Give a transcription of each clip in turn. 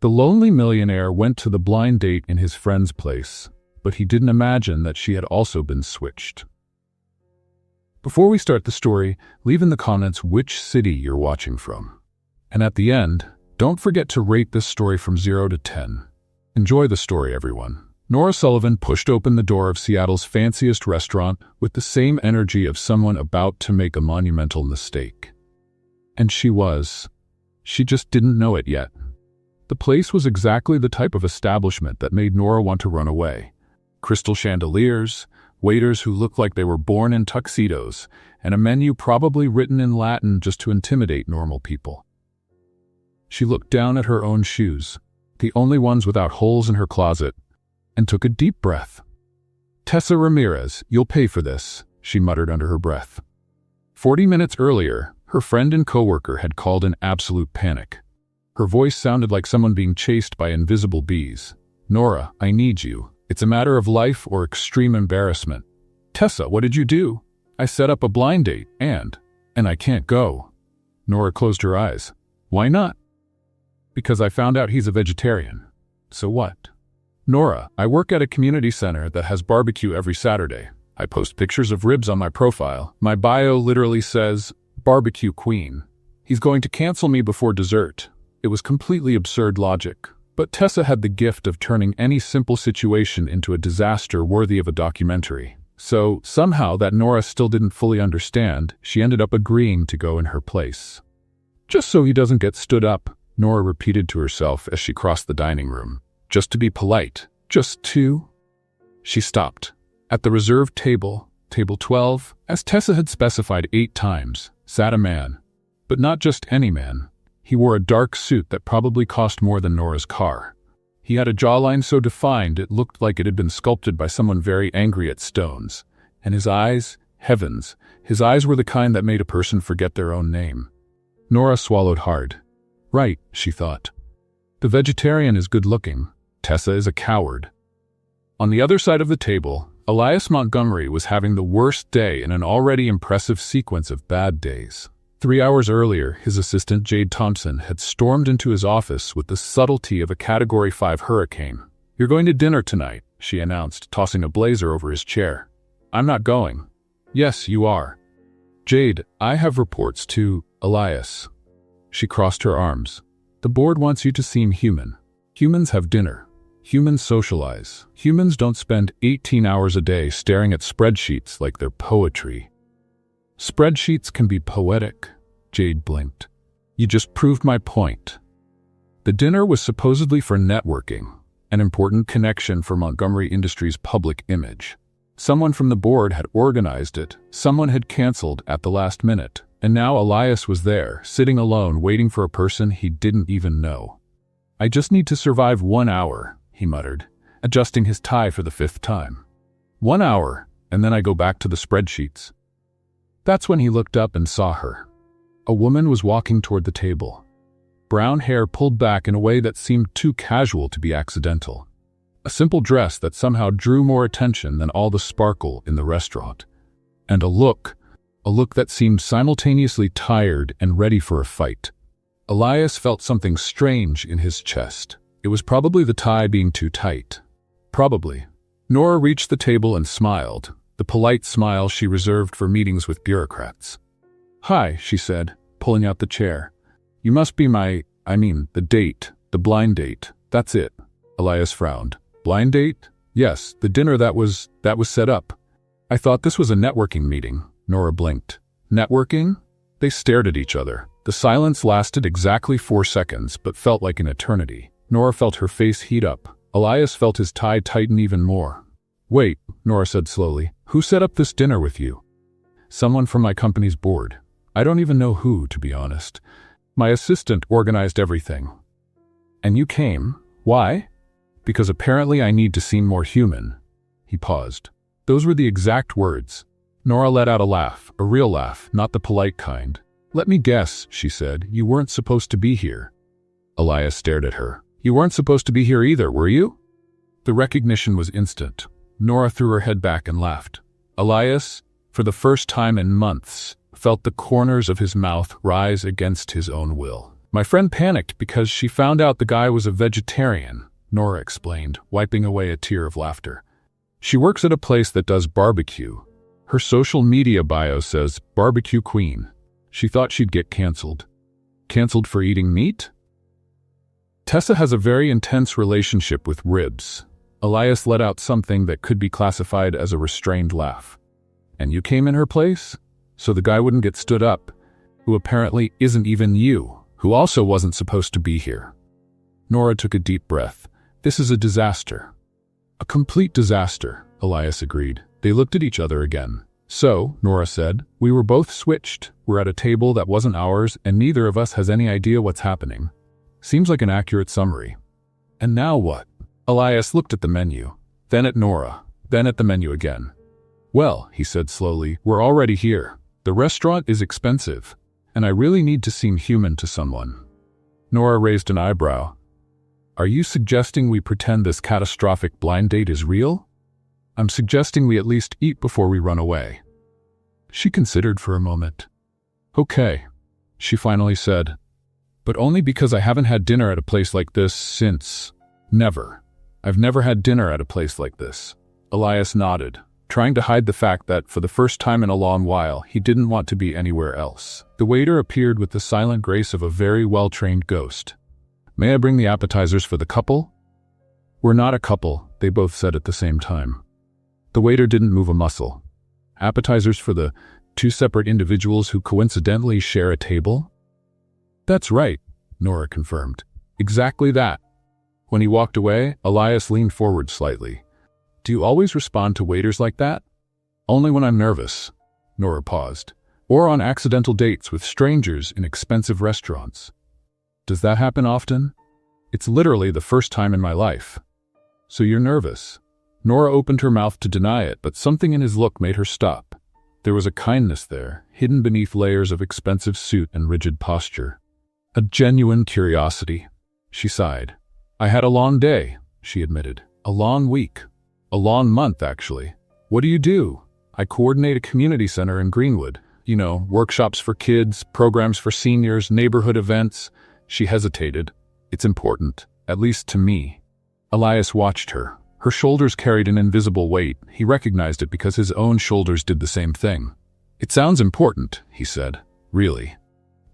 The lonely millionaire went to the blind date in his friend's place, but he didn't imagine that she had also been switched. Before we start the story, leave in the comments which city you're watching from. And at the end, don't forget to rate this story from 0 to 10. Enjoy the story, everyone. Nora Sullivan pushed open the door of Seattle's fanciest restaurant with the same energy of someone about to make a monumental mistake. And she was. She just didn't know it yet. The place was exactly the type of establishment that made Nora want to run away. Crystal chandeliers, waiters who looked like they were born in tuxedos, and a menu probably written in Latin just to intimidate normal people. She looked down at her own shoes, the only ones without holes in her closet, and took a deep breath. "Tessa Ramirez, you'll pay for this," she muttered under her breath. 40 minutes earlier, her friend and coworker had called in absolute panic. Her voice sounded like someone being chased by invisible bees. "Nora, I need you. It's a matter of life or extreme embarrassment." "Tessa, what did you do?" "I set up a blind date and I can't go." Nora closed her eyes. "Why not?" "Because I found out he's a vegetarian." "So what?" "Nora, I work at a community center that has barbecue every Saturday. I post pictures of ribs on my profile. My bio literally says, Barbecue Queen. He's going to cancel me before dessert." It was completely absurd logic, but Tessa had the gift of turning any simple situation into a disaster worthy of a documentary. So, somehow that Nora still didn't fully understand, she ended up agreeing to go in her place. "Just so he doesn't get stood up," Nora repeated to herself as she crossed the dining room. "Just to be polite. Just to—" She stopped. At the reserved table, table 12, as Tessa had specified 8 times, sat a man. But not just any man. He wore a dark suit that probably cost more than Nora's car. He had a jawline so defined it looked like it had been sculpted by someone very angry at stones. And his eyes, heavens, his eyes were the kind that made a person forget their own name. Nora swallowed hard. Right, she thought. The vegetarian is good-looking. Tessa is a coward. On the other side of the table, Elias Montgomery was having the worst day in an already impressive sequence of bad days. 3 hours earlier, his assistant Jade Thompson had stormed into his office with the subtlety of a Category 5 hurricane. "You're going to dinner tonight," she announced, tossing a blazer over his chair. "I'm not going." "Yes, you are." "Jade, I have reports to Elias." She crossed her arms. "The board wants you to seem human. Humans have dinner. Humans socialize. Humans don't spend 18 hours a day staring at spreadsheets like they're poetry." "Spreadsheets can be poetic," Jade blinked. "You just proved my point." The dinner was supposedly for networking, an important connection for Montgomery Industries' public image. Someone from the board had organized it, someone had canceled at the last minute, and now Elias was there, sitting alone, waiting for a person he didn't even know. "I just need to survive 1 hour," he muttered, adjusting his tie for the 5th time. 1 hour, and then I go back to the spreadsheets." That's when he looked up and saw her. A woman was walking toward the table. Brown hair pulled back in a way that seemed too casual to be accidental. A simple dress that somehow drew more attention than all the sparkle in the restaurant. And a look that seemed simultaneously tired and ready for a fight. Elias felt something strange in his chest. It was probably the tie being too tight. Probably. Nora reached the table and smiled, the polite smile she reserved for meetings with bureaucrats. "Hi," she said, pulling out the chair. "You must be the date, the blind date. That's it." Elias frowned. "Blind date?" "Yes, the dinner that was set up." "I thought this was a networking meeting." Nora blinked. "Networking?" They stared at each other. The silence lasted exactly 4 seconds, but felt like an eternity. Nora felt her face heat up. Elias felt his tie tighten even more. "Wait," Nora said slowly. "Who set up this dinner with you?" "Someone from my company's board. I don't even know who, to be honest. My assistant organized everything." "And you came? Why?" "Because apparently I need to seem more human." He paused. Those were the exact words. Nora let out a laugh, a real laugh, not the polite kind. "Let me guess," she said, "you weren't supposed to be here." Elias stared at her. "You weren't supposed to be here either, were you?" The recognition was instant. Nora threw her head back and laughed. Elias, for the first time in months, felt the corners of his mouth rise against his own will. My friend panicked because she found out the guy was a vegetarian, Nora explained, wiping away a tear of laughter. She works at a place that does barbecue. Her social media bio says barbecue queen. She thought she'd get canceled. Canceled for eating meat? Tessa has a very intense relationship with ribs. Elias let out something that could be classified as a restrained laugh. And you came in her place? So the guy wouldn't get stood up, who apparently isn't even you, who also wasn't supposed to be here. Nora took a deep breath. This is a disaster. A complete disaster, Elias agreed. They looked at each other again. So, Nora said, we were both switched. We're at a table that wasn't ours, and neither of us has any idea what's happening. Seems like an accurate summary. And now what? Elias looked at the menu, then at Nora, then at the menu again. Well, he said slowly, we're already here. The restaurant is expensive, and I really need to seem human to someone. Nora raised an eyebrow. Are you suggesting we pretend this catastrophic blind date is real? I'm suggesting we at least eat before we run away. She considered for a moment. Okay, she finally said. But only because I haven't had dinner at a place like this since... Never. I've never had dinner at a place like this. Elias nodded, trying to hide the fact that, for the first time in a long while, he didn't want to be anywhere else. The waiter appeared with the silent grace of a very well-trained ghost. May I bring the appetizers for the couple? We're not a couple, they both said at the same time. The waiter didn't move a muscle. Appetizers for the two separate individuals who coincidentally share a table? That's right, Nora confirmed. Exactly that. When he walked away, Elias leaned forward slightly. Do you always respond to waiters like that? Only when I'm nervous, Nora paused. Or on accidental dates with strangers in expensive restaurants. Does that happen often? It's literally the first time in my life. So you're nervous. Nora opened her mouth to deny it, but something in his look made her stop. There was a kindness there, hidden beneath layers of expensive suit and rigid posture. A genuine curiosity. She sighed. I had a long day, she admitted. A long week. A long month, actually. What do you do? I coordinate a community center in Greenwood. You know, workshops for kids, programs for seniors, neighborhood events. She hesitated. It's important, at least to me. Elias watched her. Her shoulders carried an invisible weight. He recognized it because his own shoulders did the same thing. It sounds important, he said. Really.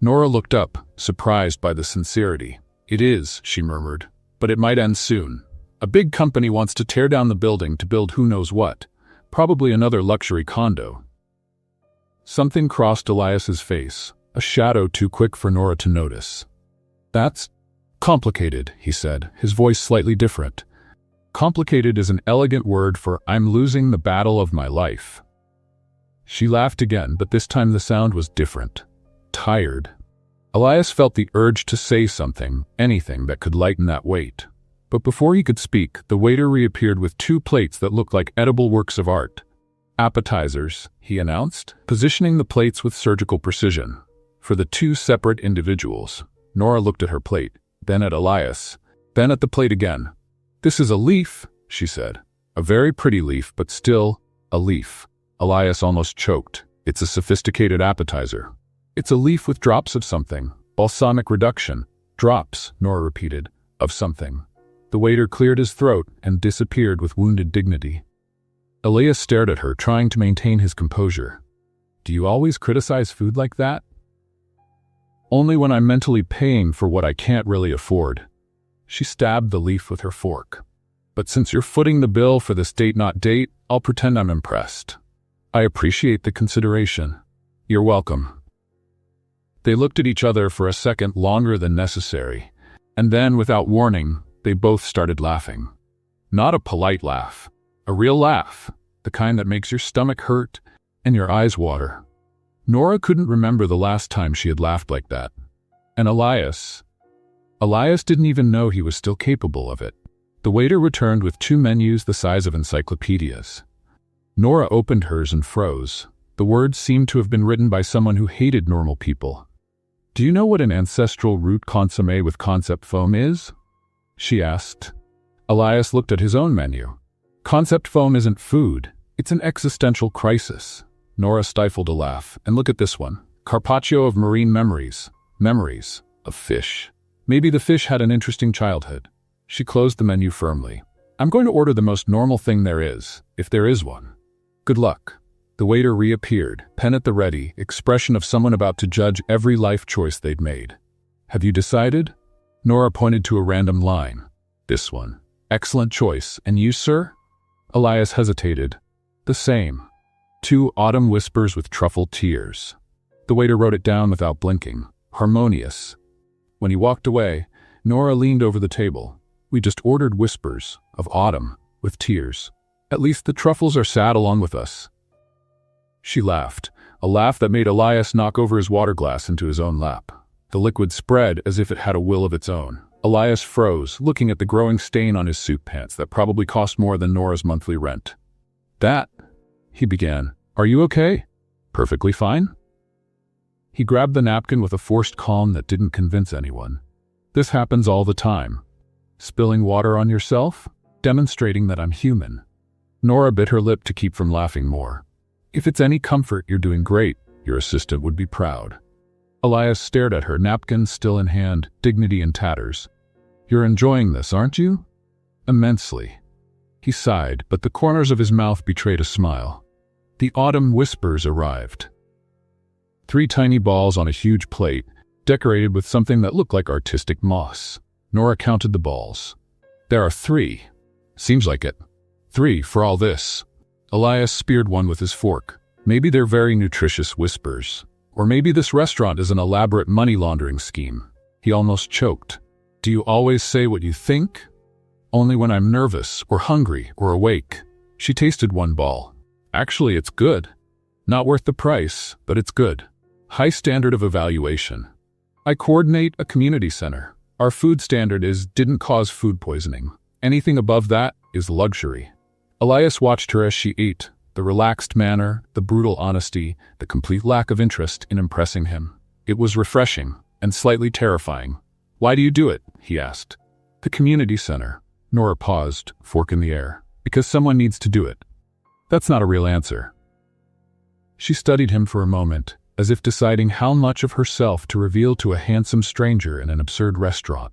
Nora looked up, surprised by the sincerity. It is, she murmured. But it might end soon. A big company wants to tear down the building to build who knows what. Probably another luxury condo. Something crossed Elias's face, a shadow too quick for Nora to notice. That's complicated, he said, his voice slightly different. Complicated is an elegant word for I'm losing the battle of my life. She laughed again, but this time the sound was different. Tired. Elias felt the urge to say something, anything that could lighten that weight. But before he could speak, the waiter reappeared with two plates that looked like edible works of art. Appetizers, he announced, positioning the plates with surgical precision. For the two separate individuals. Nora looked at her plate, then at Elias, then at the plate again. This is a leaf, she said. A very pretty leaf, but still, a leaf. Elias almost choked. It's a sophisticated appetizer. It's a leaf with drops of something. Balsamic reduction. Drops, Nora repeated, of something. The waiter cleared his throat and disappeared with wounded dignity. Elias stared at her, trying to maintain his composure. Do you always criticize food like that? Only when I'm mentally paying for what I can't really afford. She stabbed the leaf with her fork. But since you're footing the bill for this date not date, I'll pretend I'm impressed. I appreciate the consideration. You're welcome. They looked at each other for a second longer than necessary, and then, without warning, they both started laughing. Not a polite laugh. A real laugh. The kind that makes your stomach hurt and your eyes water. Nora couldn't remember the last time she had laughed like that. And Elias didn't even know he was still capable of it. The waiter returned with two menus the size of encyclopedias. Nora opened hers and froze. The words seemed to have been written by someone who hated normal people. Do you know what an ancestral root consommé with concept foam is? She asked. Elias looked at his own menu. Concept foam isn't food. It's an existential crisis. Nora stifled a laugh. And look at this one. Carpaccio of marine memories. Memories. of fish. Maybe the fish had an interesting childhood. She closed the menu firmly. I'm going to order the most normal thing there is, if there is one. Good luck. The waiter reappeared, pen at the ready, expression of someone about to judge every life choice they'd made. Have you decided? Nora pointed to a random line. This one. Excellent choice. And you, sir? Elias hesitated. The same. 2 autumn whispers with truffle tears. The waiter wrote it down without blinking. Harmonious. When he walked away, Nora leaned over the table. We just ordered whispers of autumn with tears. At least the truffles are sad along with us. She laughed, a laugh that made Elias knock over his water glass into his own lap. The liquid spread as if it had a will of its own. Elias froze, looking at the growing stain on his suit pants that probably cost more than Nora's monthly rent. That, he began. Are you okay? Perfectly fine? He grabbed the napkin with a forced calm that didn't convince anyone. This happens all the time. Spilling water on yourself? Demonstrating that I'm human. Nora bit her lip to keep from laughing more. If it's any comfort, you're doing great. Your assistant would be proud. Elias stared at her, napkin still in hand, dignity in tatters. You're enjoying this, aren't you? Immensely. He sighed, but the corners of his mouth betrayed a smile. The autumn whispers arrived. 3 tiny balls on a huge plate, decorated with something that looked like artistic moss. Nora counted the balls. There are 3. Seems like it. 3 for all this. Elias speared one with his fork. Maybe they're very nutritious whispers. Or maybe this restaurant is an elaborate money laundering scheme. He almost choked. Do you always say what you think? Only when I'm nervous, or hungry, or awake. She tasted one ball. Actually, it's good. Not worth the price, but it's good. High standard of evaluation. I coordinate a community center. Our food standard is didn't cause food poisoning. Anything above that is luxury. Elias watched her as she ate, the relaxed manner, the brutal honesty, the complete lack of interest in impressing him. It was refreshing and slightly terrifying. Why do you do it? He asked. The community center. Nora paused, fork in the air. Because someone needs to do it. That's not a real answer. She studied him for a moment, as if deciding how much of herself to reveal to a handsome stranger in an absurd restaurant.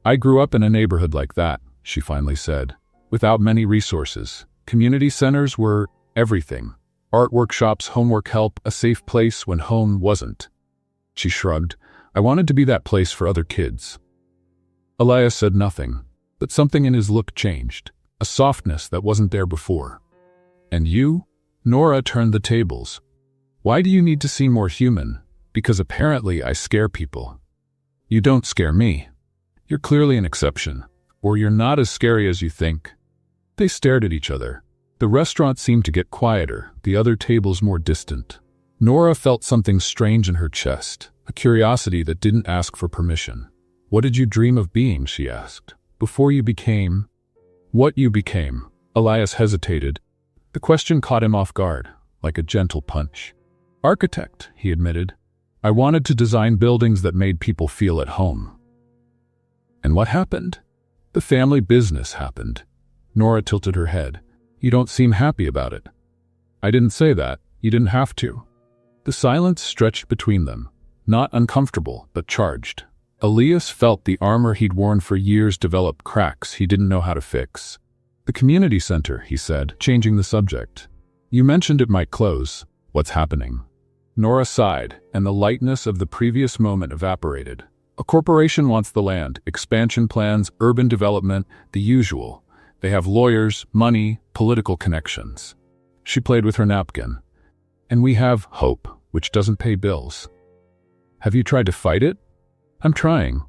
I grew up in a neighborhood like that, she finally said. Without many resources, community centers were everything. Art workshops, homework help, a safe place when home wasn't. She shrugged. I wanted to be that place for other kids. Elias said nothing, but something in his look changed, a softness that wasn't there before. And you? Nora turned the tables. Why do you need to seem more human? Because apparently I scare people. You don't scare me. You're clearly an exception, or you're not as scary as you think. They stared at each other. The restaurant seemed to get quieter, the other tables more distant. Nora felt something strange in her chest, a curiosity that didn't ask for permission. What did you dream of being? She asked. Before you became... What you became? Elias hesitated. The question caught him off guard, like a gentle punch. Architect, he admitted. I wanted to design buildings that made people feel at home. And what happened? The family business happened. Nora tilted her head. You don't seem happy about it. I didn't say that. You didn't have to. The silence stretched between them, not uncomfortable, but charged. Elias felt the armor he'd worn for years develop cracks he didn't know how to fix. The community center, he said, changing the subject. You mentioned it might close. What's happening? Nora sighed, and the lightness of the previous moment evaporated. A corporation wants the land, expansion plans, urban development, the usual. They have lawyers, money, political connections. She played with her napkin. And we have hope, which doesn't pay bills. Have you tried to fight it? I'm trying.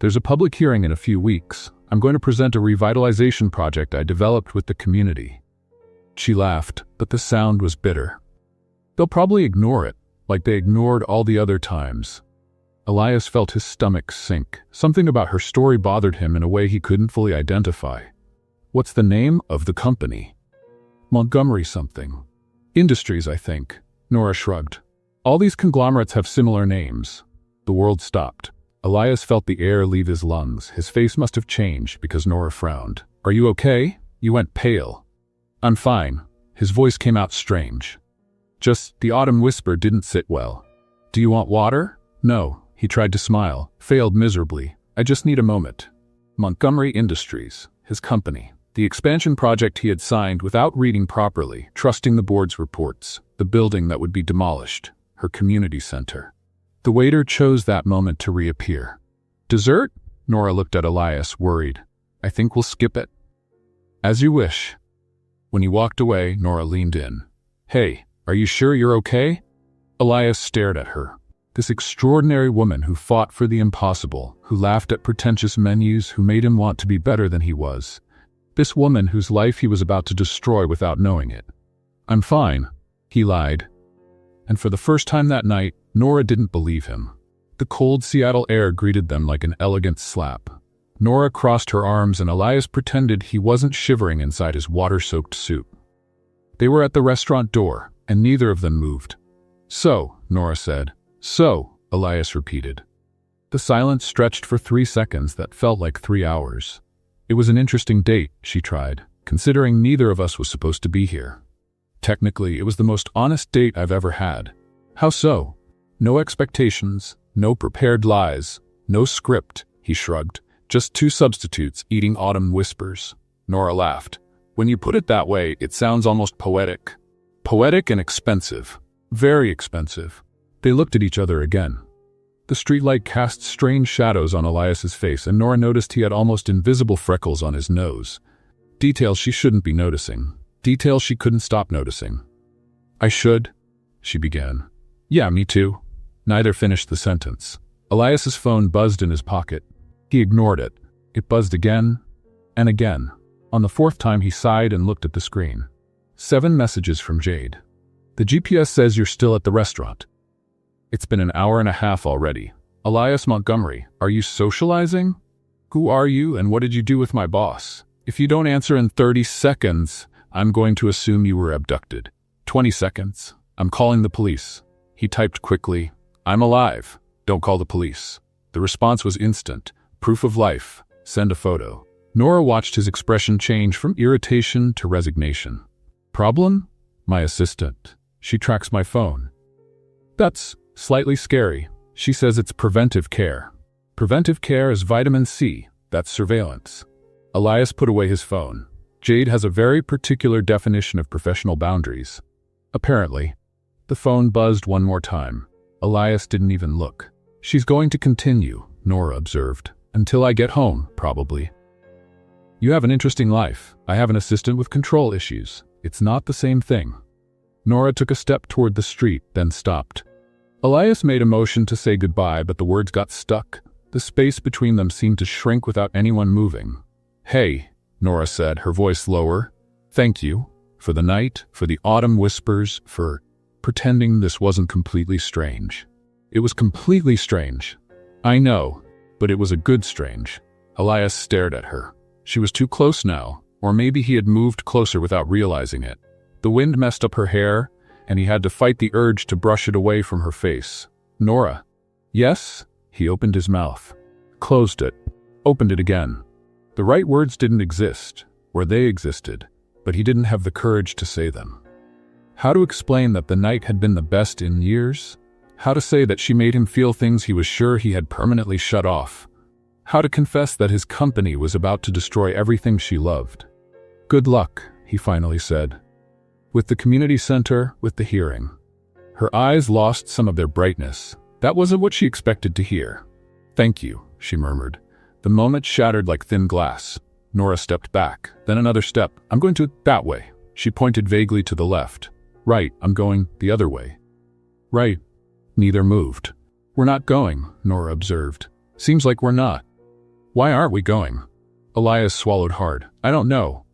There's a public hearing in a few weeks. I'm going to present a revitalization project I developed with the community. She laughed, but the sound was bitter. They'll probably ignore it, like they ignored all the other times. Elias felt his stomach sink. Something about her story bothered him in a way he couldn't fully identify. What's the name of the company? Montgomery something. Industries, I think. Nora shrugged. All these conglomerates have similar names. The world stopped. Elias felt the air leave his lungs. His face must have changed because Nora frowned. Are you okay? You went pale. I'm fine. His voice came out strange. Just the autumn whisper didn't sit well. Do you want water? No, He tried to smile, failed miserably. I just need a moment. Montgomery Industries, his company. The expansion project he had signed without reading properly, trusting the board's reports. The building that would be demolished. Her community center. The waiter chose that moment to reappear. Dessert? Nora looked at Elias, worried. I think we'll skip it. As you wish. When he walked away, Nora leaned in. Hey, are you sure you're okay? Elias stared at her. This extraordinary woman who fought for the impossible, who laughed at pretentious menus, who made him want to be better than he was. This woman whose life he was about to destroy without knowing it. I'm fine, he lied. And for the first time that night, Nora didn't believe him. The cold Seattle air greeted them like an elegant slap. Nora crossed her arms and Elias pretended he wasn't shivering inside his water-soaked suit. They were at the restaurant door, and neither of them moved. So, Nora said. So, Elias repeated. The silence stretched for 3 seconds that felt like 3 hours. It was an interesting date, she tried, considering neither of us was supposed to be here. Technically, it was the most honest date I've ever had. How so? No expectations, no prepared lies, no script, he shrugged. Just 2 substitutes eating autumn whispers. Nora laughed. When you put it that way, it sounds almost poetic. Poetic and expensive. Very expensive. They looked at each other again. The streetlight cast strange shadows on Elias's face, and Nora noticed he had almost invisible freckles on his nose. Details she shouldn't be noticing. Details she couldn't stop noticing. I should, she began. Yeah, me too. Neither finished the sentence. Elias's phone buzzed in his pocket. He ignored it. It buzzed again and again. On the 4th time, he sighed and looked at the screen. 7 messages from Jade. The GPS says you're still at the restaurant. It's been an hour and a half already. Elias Montgomery, are you socializing? Who are you and what did you do with my boss? If you don't answer in 30 seconds, I'm going to assume you were abducted. 20 seconds. I'm calling the police. He typed quickly. I'm alive. Don't call the police. The response was instant. Proof of life. Send a photo. Nora watched his expression change from irritation to resignation. Problem? My assistant. She tracks my phone. That's slightly scary. She says it's preventive care. Preventive care is vitamin C. That's surveillance. Elias put away his phone. Jade has a very particular definition of professional boundaries. Apparently. The phone buzzed one more time. Elias didn't even look. She's going to continue, Nora observed. Until I get home, probably. You have an interesting life. I have an assistant with control issues. It's not the same thing. Nora took a step toward the street, then stopped. Elias made a motion to say goodbye, but the words got stuck. The space between them seemed to shrink without anyone moving. Hey, Nora said, her voice lower. Thank you. For the night, for the autumn whispers, for pretending this wasn't completely strange. It was completely strange. I know. But it was a good strange. Elias stared at her. She was too close now, or maybe he had moved closer without realizing it. The wind messed up her hair, and he had to fight the urge to brush it away from her face. Nora. Yes? He opened his mouth. Closed it. Opened it again. The right words didn't exist, or they existed, but he didn't have the courage to say them. How to explain that the night had been the best in years? How to say that she made him feel things he was sure he had permanently shut off? How to confess that his company was about to destroy everything she loved? Good luck, he finally said. With the community center, with the hearing. Her eyes lost some of their brightness. That wasn't what she expected to hear. Thank you, she murmured. The moment shattered like thin glass. Nora stepped back, then another step. I'm going to that way. She pointed vaguely to the left. Right, I'm going the other way. Right. Neither moved. We're not going, Nora observed. Seems like we're not. Why aren't we going? Elias swallowed hard. I don't know.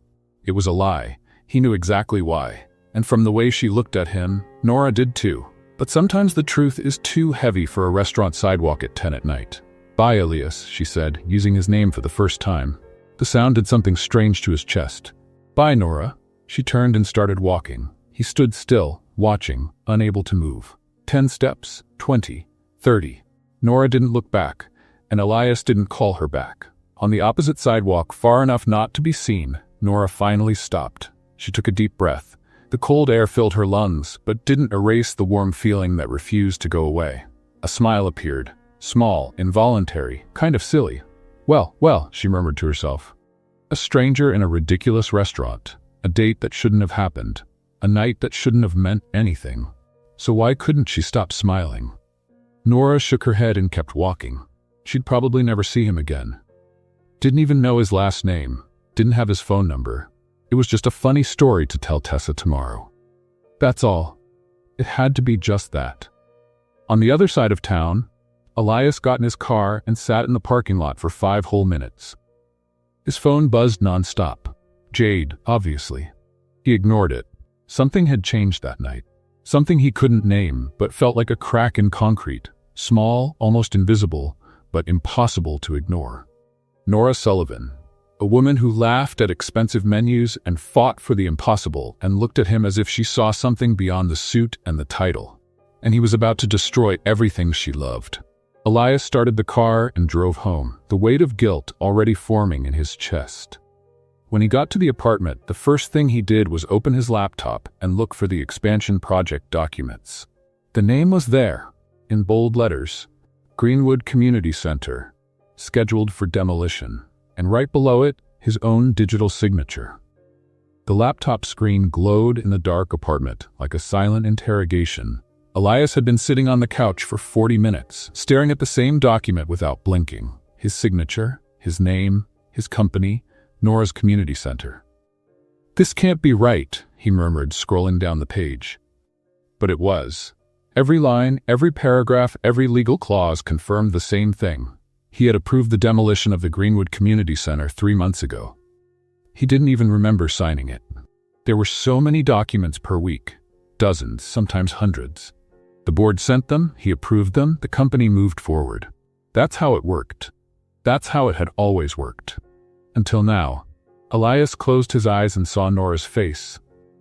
It was a lie. He knew exactly why. And from the way she looked at him, Nora did too. But sometimes the truth is too heavy for a restaurant sidewalk at 10 at night. Bye, Elias, she said, using his name for the first time. The sound did something strange to his chest. Bye, Nora. She turned and started walking. He stood still, watching, unable to move. 10 steps, 20, 30. Nora didn't look back, and Elias didn't call her back. On the opposite sidewalk, far enough not to be seen, Nora finally stopped. She took a deep breath. The cold air filled her lungs, but didn't erase the warm feeling that refused to go away. A smile appeared. Small, involuntary, kind of silly. Well, she murmured to herself. A stranger in a ridiculous restaurant, a date that shouldn't have happened, a night that shouldn't have meant anything. So why couldn't she stop smiling? Nora shook her head and kept walking. She'd probably never see him again. Didn't even know his last name, didn't have his phone number. It was just a funny story to tell Tessa tomorrow. That's all. It had to be just that. On the other side of town, Elias got in his car and sat in the parking lot for 5 whole minutes. His phone buzzed nonstop. Jade, obviously. He ignored it. Something had changed that night. Something he couldn't name, but felt like a crack in concrete. Small, almost invisible, but impossible to ignore. Nora Sullivan, a woman who laughed at expensive menus and fought for the impossible and looked at him as if she saw something beyond the suit and the title. And he was about to destroy everything she loved. Elias started the car and drove home, the weight of guilt already forming in his chest. When he got to the apartment, the first thing he did was open his laptop and look for the expansion project documents. The name was there, in bold letters, Greenwood Community Center, scheduled for demolition, and right below it, his own digital signature. The laptop screen glowed in the dark apartment like a silent interrogation. Elias had been sitting on the couch for 40 minutes, staring at the same document without blinking. His signature, his name, his company, Nora's community center. This can't be right, he murmured, scrolling down the page. But it was. Every line, every paragraph, every legal clause confirmed the same thing. He had approved the demolition of the Greenwood Community Center 3 months ago. He didn't even remember signing it. There were so many documents per week. Dozens, sometimes hundreds. The board sent them, he approved them, the company moved forward. That's how it worked. That's how it had always worked. Until now. Elias closed his eyes and saw Nora's face.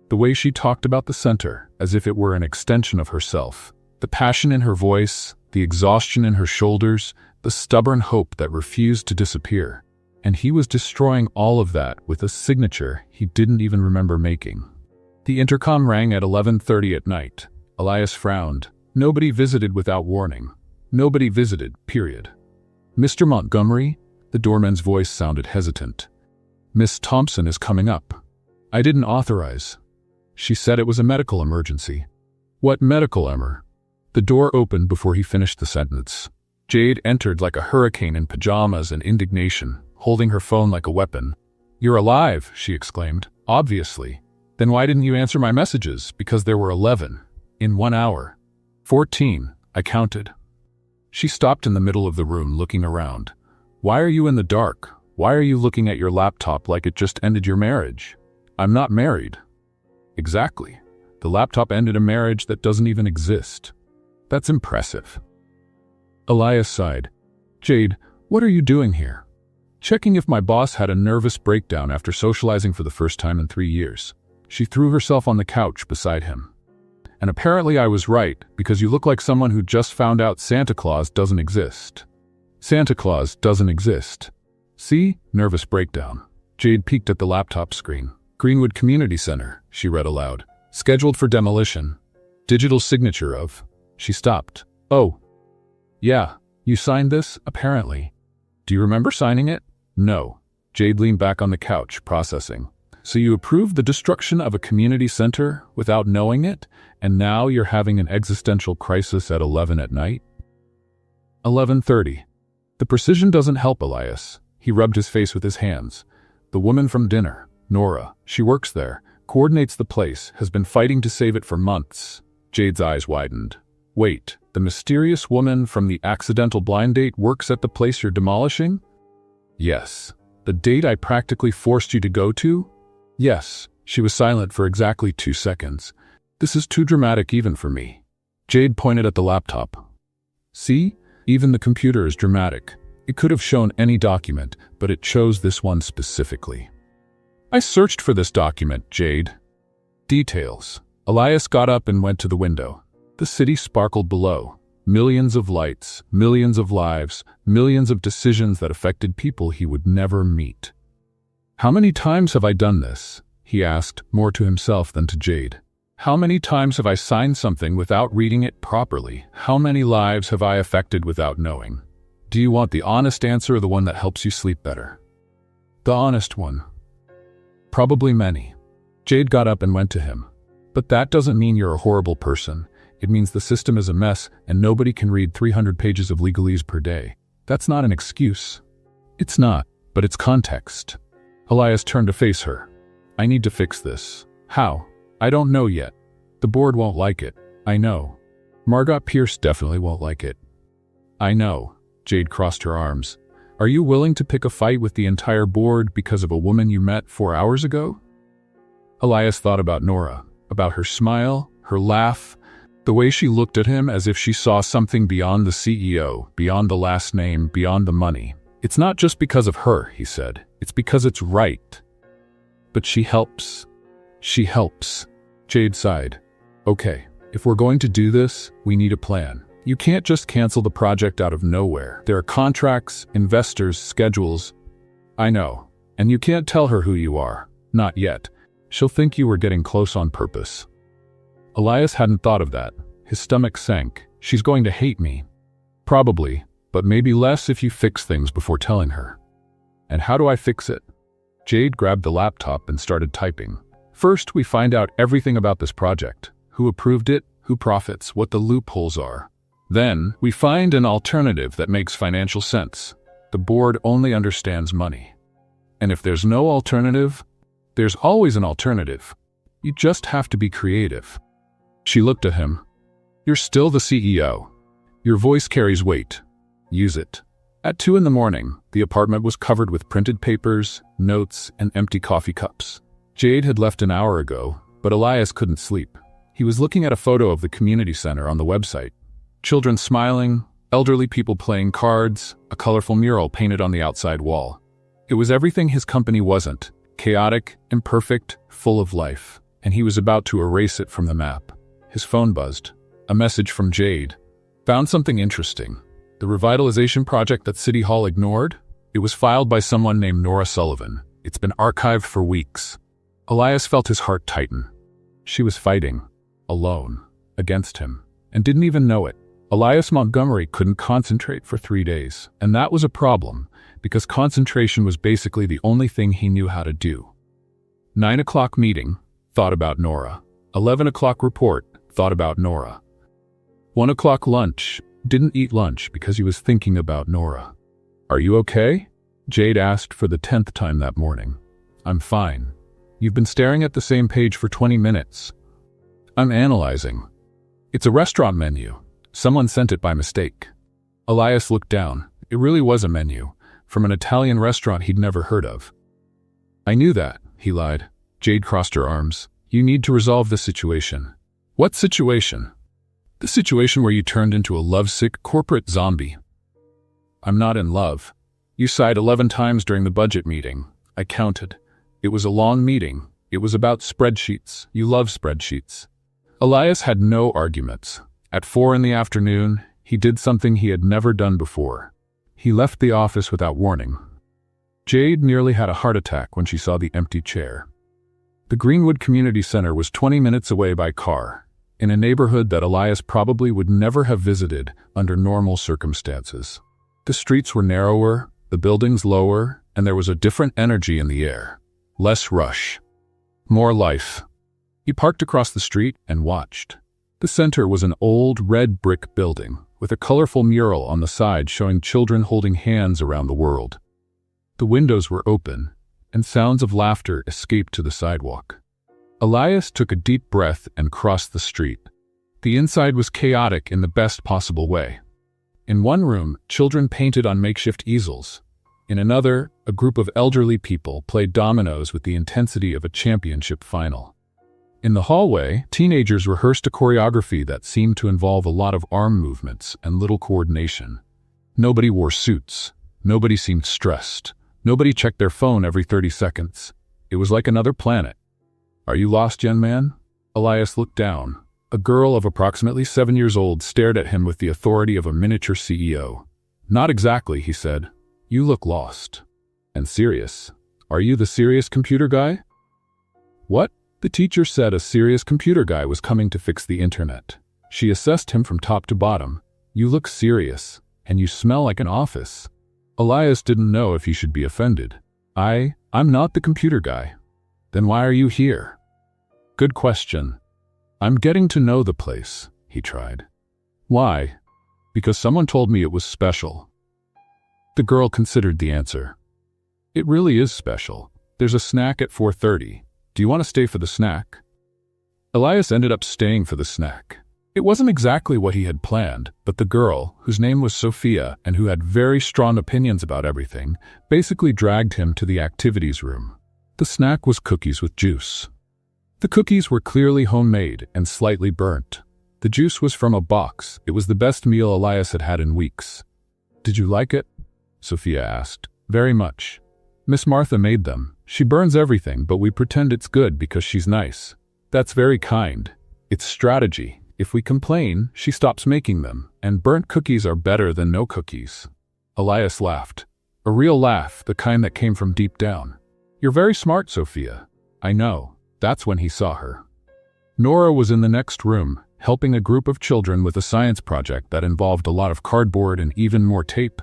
The way she talked about the center, as if it were an extension of herself. The passion in her voice, the exhaustion in her shoulders, the stubborn hope that refused to disappear. And he was destroying all of that with a signature he didn't even remember making. The intercom rang at 11:30 at night. Elias frowned. Nobody visited without warning. Nobody visited, period. Mr. Montgomery? The doorman's voice sounded hesitant. Miss Thompson is coming up. I didn't authorize. She said it was a medical emergency. What medical emer? The door opened before he finished the sentence. Jade entered like a hurricane in pajamas and indignation, holding her phone like a weapon. You're alive, she exclaimed. Obviously. Then why didn't you answer my messages? Because there were 11. In 1 hour. 14, I counted. She stopped in the middle of the room, looking around. Why are you in the dark? Why are you looking at your laptop like it just ended your marriage? I'm not married. Exactly. The laptop ended a marriage that doesn't even exist. That's impressive. Elias sighed. Jade, what are you doing here? Checking if my boss had a nervous breakdown after socializing for the first time in 3 years. She threw herself on the couch beside him. And apparently I was right, because you look like someone who just found out Santa Claus doesn't exist. Santa Claus doesn't exist. See? Nervous breakdown. Jade peeked at the laptop screen. Greenwood Community Center, she read aloud. Scheduled for demolition. Digital signature of. She stopped. Oh. Yeah, you signed this, apparently. Do you remember signing it? No. Jade leaned back on the couch, processing. So you approved the destruction of a community center without knowing it, and now you're having an existential crisis at 11 at night? 11:30. The precision doesn't help Elias. He rubbed his face with his hands. The woman from dinner, Nora, she works there, coordinates the place, has been fighting to save it for months. Jade's eyes widened. Wait, the mysterious woman from the accidental blind date works at the place you're demolishing? Yes. The date I practically forced you to go to? Yes. She was silent for exactly 2 seconds. This is too dramatic even for me. Jade pointed at the laptop. See? Even the computer is dramatic. It could have shown any document, but it chose this one specifically. I searched for this document, Jade. Details. Elias got up and went to the window. The city sparkled below. Millions of lights, millions of lives, millions of decisions that affected people he would never meet. How many times have I done this? He asked, more to himself than to Jade. How many times have I signed something without reading it properly? How many lives have I affected without knowing? Do you want the honest answer or the one that helps you sleep better? The honest one. Probably many. Jade got up and went to him. But that doesn't mean you're a horrible person. It means the system is a mess and nobody can read 300 pages of legalese per day. That's not an excuse. It's not, but it's context. Elias turned to face her. I need to fix this. How? I don't know yet. The board won't like it. I know. Margot Pierce definitely won't like it. I know. Jade crossed her arms. Are you willing to pick a fight with the entire board because of a woman you met 4 hours ago? Elias thought about Nora, about her smile, her laugh, the way she looked at him as if she saw something beyond the CEO, beyond the last name, beyond the money. It's not just because of her, he said. It's because it's right. But she helps. She helps. Jade sighed. Okay, if we're going to do this, we need a plan. You can't just cancel the project out of nowhere. There are contracts, investors, schedules. I know. And you can't tell her who you are. Not yet. She'll think you were getting close on purpose. Elias hadn't thought of that. His stomach sank. She's going to hate me. Probably, but maybe less if you fix things before telling her. And how do I fix it? Jade grabbed the laptop and started typing. First, we find out everything about this project. Who approved it, who profits, what the loopholes are. Then, we find an alternative that makes financial sense. The board only understands money. And if there's no alternative, there's always an alternative. You just have to be creative. She looked at him. You're still the CEO. Your voice carries weight. Use it. At 2 a.m, the apartment was covered with printed papers, notes, and empty coffee cups. Jade had left an hour ago, but Elias couldn't sleep. He was looking at a photo of the community center on the website. Children smiling, elderly people playing cards, a colorful mural painted on the outside wall. It was everything his company wasn't. Chaotic, imperfect, full of life. And he was about to erase it from the map. His phone buzzed. A message from Jade. Found something interesting. The revitalization project that City Hall ignored? It was filed by someone named Nora Sullivan. It's been archived for weeks. Elias felt his heart tighten. She was fighting. Alone. Against him. And didn't even know it. Elias Montgomery couldn't concentrate for 3 days. And that was a problem, because concentration was basically the only thing he knew how to do. 9 o'clock meeting. Thought about Nora. 11 o'clock report. Thought about Nora. 1 o'clock lunch. Didn't eat lunch because he was thinking about Nora. Are you okay? Jade asked for the 10th time that morning. I'm fine. You've been staring at the same page for 20 minutes. I'm analyzing. It's a restaurant menu. Someone sent it by mistake. Elias looked down. It really was a menu, from an Italian restaurant he'd never heard of. I knew that, he lied. Jade crossed her arms. You need to resolve this situation. What situation? The situation where you turned into a lovesick corporate zombie. I'm not in love. You sighed 11 times during the budget meeting. I counted. It was a long meeting. It was about spreadsheets. You love spreadsheets. Elias had no arguments. At 4 p.m, he did something he had never done before. He left the office without warning. Jade nearly had a heart attack when she saw the empty chair. The Greenwood Community Center was 20 minutes away by car, in a neighborhood that Elias probably would never have visited under normal circumstances. The streets were narrower, the buildings lower, and there was a different energy in the air. Less rush. More life. He parked across the street and watched. The center was an old red brick building, with a colorful mural on the side showing children holding hands around the world. The windows were open, and sounds of laughter escaped to the sidewalk. Elias took a deep breath and crossed the street. The inside was chaotic in the best possible way. In one room, children painted on makeshift easels. In another, a group of elderly people played dominoes with the intensity of a championship final. In the hallway, teenagers rehearsed a choreography that seemed to involve a lot of arm movements and little coordination. Nobody wore suits. Nobody seemed stressed. Nobody checked their phone every 30 seconds. It was like another planet. Are you lost, young man? Elias looked down. A girl of approximately 7 years old stared at him with the authority of a miniature CEO. Not exactly, he said. You look lost. And serious. Are you the serious computer guy? What? The The teacher said a serious computer guy was coming to fix the internet. She assessed him from top to bottom. You look serious, and you smell like an office. Elias didn't know if he should be offended. I'm not the computer guy. Then why are you here? Good question. I'm getting to know the place, he tried. Why? Because someone told me it was special. The girl considered the answer. It really is special. There's a snack at 4:30. Do you want to stay for the snack? Elias ended up staying for the snack. It wasn't exactly what he had planned, but the girl, whose name was Sophia and who had very strong opinions about everything, basically dragged him to the activities room. The snack was cookies with juice. The cookies were clearly homemade and slightly burnt. The juice was from a box. It was the best meal Elias had had in weeks. Did you like it? Sophia asked. Very much. Miss Martha made them. She burns everything, but we pretend it's good because she's nice. That's very kind. It's strategy. If we complain, she stops making them, and burnt cookies are better than no cookies. Elias laughed. A real laugh, the kind that came from deep down. You're very smart, Sophia. I know. That's when he saw her. Nora was in the next room, helping a group of children with a science project that involved a lot of cardboard and even more tape.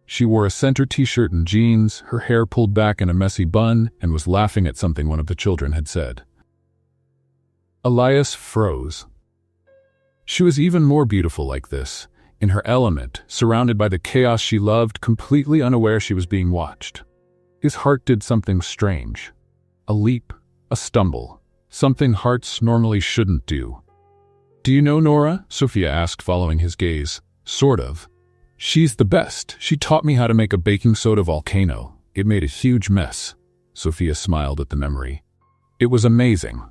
She wore a center t-shirt and jeans, her hair pulled back in a messy bun, and was laughing at something one of the children had said. Elias froze. She was even more beautiful like this, in her element, surrounded by the chaos she loved, completely unaware she was being watched. His heart did something strange. A leap, a stumble, something hearts normally shouldn't do. Do you know Nora? Sophia asked, following his gaze. Sort of. She's the best. She taught me how to make a baking soda volcano. It made a huge mess. Sophia smiled at the memory. It was amazing.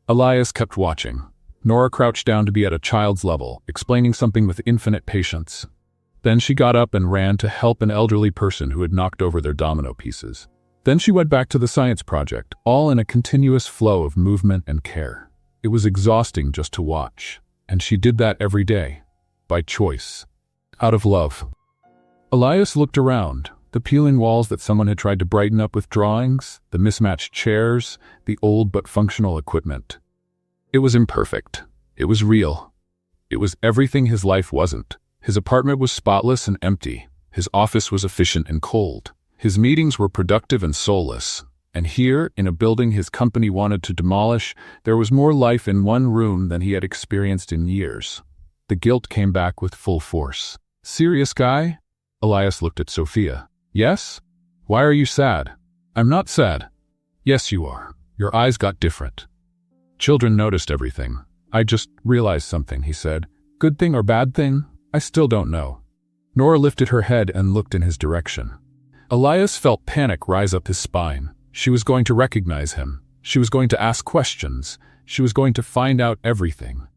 Elias kept watching. Nora crouched down to be at a child's level, explaining something with infinite patience. Then she got up and ran to help an elderly person who had knocked over their domino pieces. Then she went back to the science project, all in a continuous flow of movement and care. It was exhausting just to watch, and she did that every day, by choice, out of love. Elias looked around, the peeling walls that someone had tried to brighten up with drawings, the mismatched chairs, the old but functional equipment. It was imperfect. It was real. It was everything his life wasn't. His apartment was spotless and empty. His office was efficient and cold. His meetings were productive and soulless. And here, in a building his company wanted to demolish, there was more life in one room than he had experienced in years. The guilt came back with full force. Serious guy? Elias looked at Sophia. Yes? Why are you sad? I'm not sad. Yes, you are. Your eyes got different. Children noticed everything. I just realized something, he said. Good thing or bad thing? I still don't know. Nora lifted her head and looked in his direction. Elias felt panic rise up his spine. She was going to recognize him. She was going to ask questions. She was going to find out everything.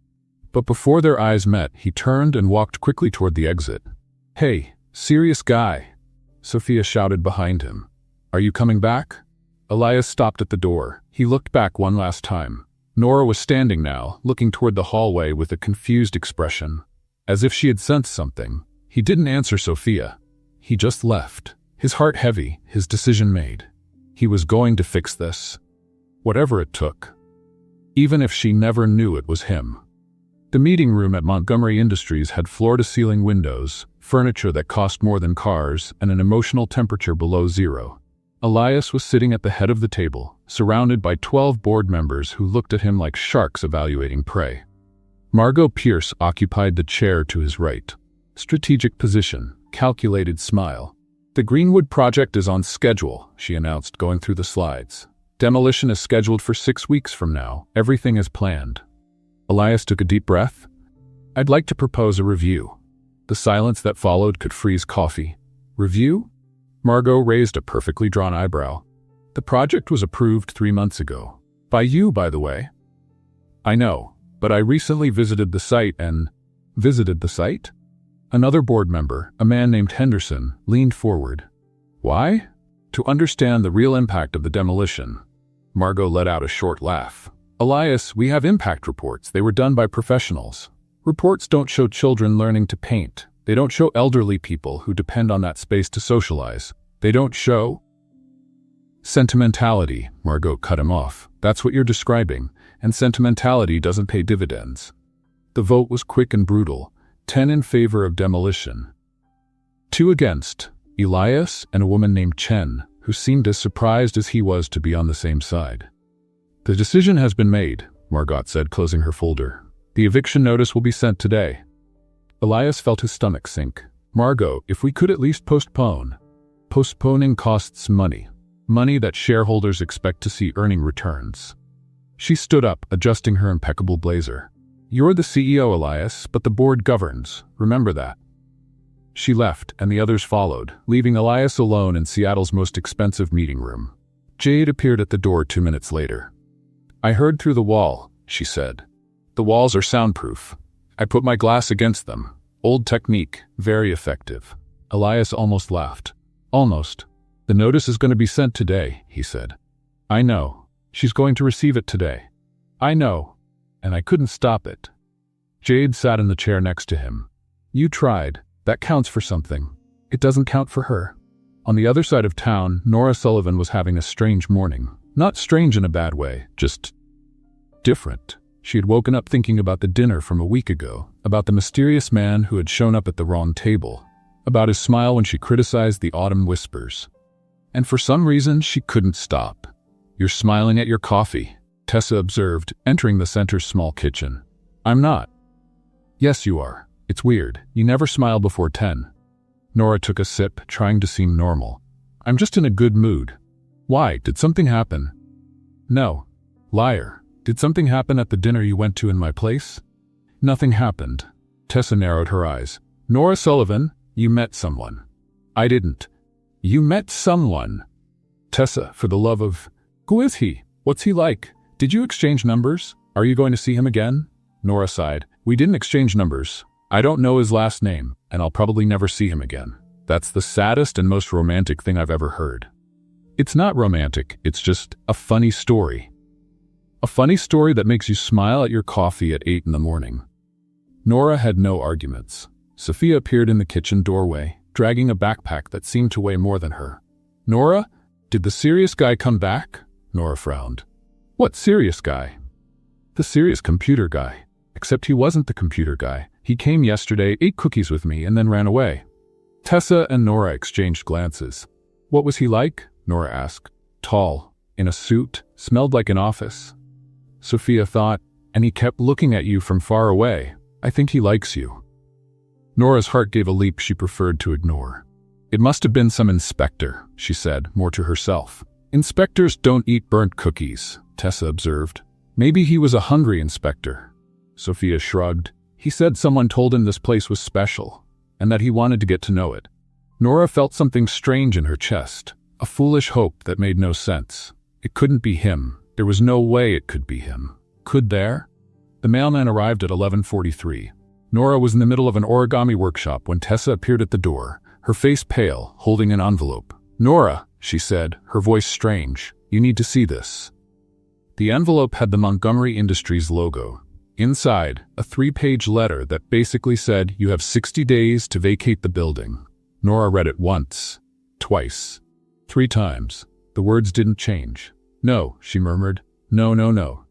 But before their eyes met, he turned and walked quickly toward the exit. Hey, serious guy, Sophia shouted behind him. Are you coming back? Elias stopped at the door. He looked back one last time. Nora was standing now, looking toward the hallway with a confused expression, as if she had sensed something. He didn't answer Sophia. He just left, his heart heavy, his decision made. He was going to fix this, whatever it took, even if she never knew it was him. The meeting room at Montgomery Industries had floor-to-ceiling windows, furniture that cost more than cars, and an emotional temperature below zero. Elias was sitting at the head of the table, surrounded by 12 board members who looked at him like sharks evaluating prey. Margot Pierce occupied the chair to his right. Strategic position, calculated smile. The Greenwood project is on schedule, she announced, going through the slides. Demolition is scheduled for 6 weeks from now. Everything is planned. Elias took a deep breath. I'd like to propose a review. The silence that followed could freeze coffee. Review? Margot raised a perfectly drawn eyebrow. The project was approved 3 months ago. By you, by the way. I know, but I recently visited the site and... Visited the site? Another board member, a man named Henderson, leaned forward. Why? To understand the real impact of the demolition. Margot let out a short laugh. Elias, we have impact reports. They were done by professionals. Reports don't show children learning to paint. They don't show elderly people who depend on that space to socialize. They don't show... Sentimentality, Margot cut him off. That's what you're describing, and sentimentality doesn't pay dividends. The vote was quick and brutal, 10 in favor of demolition. 2 against, Elias and a woman named Chen, who seemed as surprised as he was to be on the same side. The decision has been made, Margot said, closing her folder. The eviction notice will be sent today. Elias felt his stomach sink. Margot, if we could at least postpone. Postponing costs money. Money that shareholders expect to see earning returns. She stood up, adjusting her impeccable blazer. You're the CEO, Elias, but the board governs. Remember that. She left, and the others followed, leaving Elias alone in Seattle's most expensive meeting room. Jade appeared at the door 2 minutes later. I heard through the wall, she said. The walls are soundproof. I put my glass against them. Old technique, very effective. Elias almost laughed. Almost. The notice is going to be sent today, he said. I know. She's going to receive it today. I know. And I couldn't stop it. Jade sat in the chair next to him. You tried. That counts for something. It doesn't count for her. On the other side of town, Nora Sullivan was having a strange morning. Not strange in a bad way, just different. She had woken up thinking about the dinner from a week ago, about the mysterious man who had shown up at the wrong table, about his smile when she criticized the autumn whispers. And for some reason, she couldn't stop. You're smiling at your coffee, Tessa observed, entering the center's small kitchen. I'm not. Yes, you are. It's weird. You never smile before 10. Nora took a sip, trying to seem normal. I'm just in a good mood. Why? Did something happen? No. Liar. Did something happen at the dinner you went to in my place? Nothing happened. Tessa narrowed her eyes. Nora Sullivan, you met someone. I didn't. You met someone. Tessa, for the love of... Who is he? What's he like? Did you exchange numbers? Are you going to see him again? Nora sighed. We didn't exchange numbers. I don't know his last name, and I'll probably never see him again. That's the saddest and most romantic thing I've ever heard. It's not romantic, it's just a funny story. A funny story that makes you smile at your coffee at 8 in the morning. Nora had no arguments. Sophia appeared in the kitchen doorway, dragging a backpack that seemed to weigh more than her. Nora, did the serious guy come back? Nora frowned. What serious guy? The serious computer guy. Except he wasn't the computer guy. He came yesterday, ate cookies with me, and then ran away. Tessa and Nora exchanged glances. What was he like? Nora asked. Tall, in a suit, smelled like an office. Sophia thought, and he kept looking at you from far away. I think he likes you. Nora's heart gave a leap she preferred to ignore. It must have been some inspector, she said, more to herself. Inspectors don't eat burnt cookies, Tessa observed. Maybe he was a hungry inspector. Sophia shrugged. He said someone told him this place was special, and that he wanted to get to know it. Nora felt something strange in her chest, a foolish hope that made no sense. It couldn't be him. There was no way it could be him. Could there? The mailman arrived at 11:43. Nora was in the middle of an origami workshop when Tessa appeared at the door, her face pale, holding an envelope. Nora, she said, her voice strange, you need to see this. The envelope had the Montgomery Industries logo. Inside, a 3-page letter that basically said, you have 60 days to vacate the building. Nora read it once, twice, 3 times. The words didn't change. No, she murmured. No, no, no.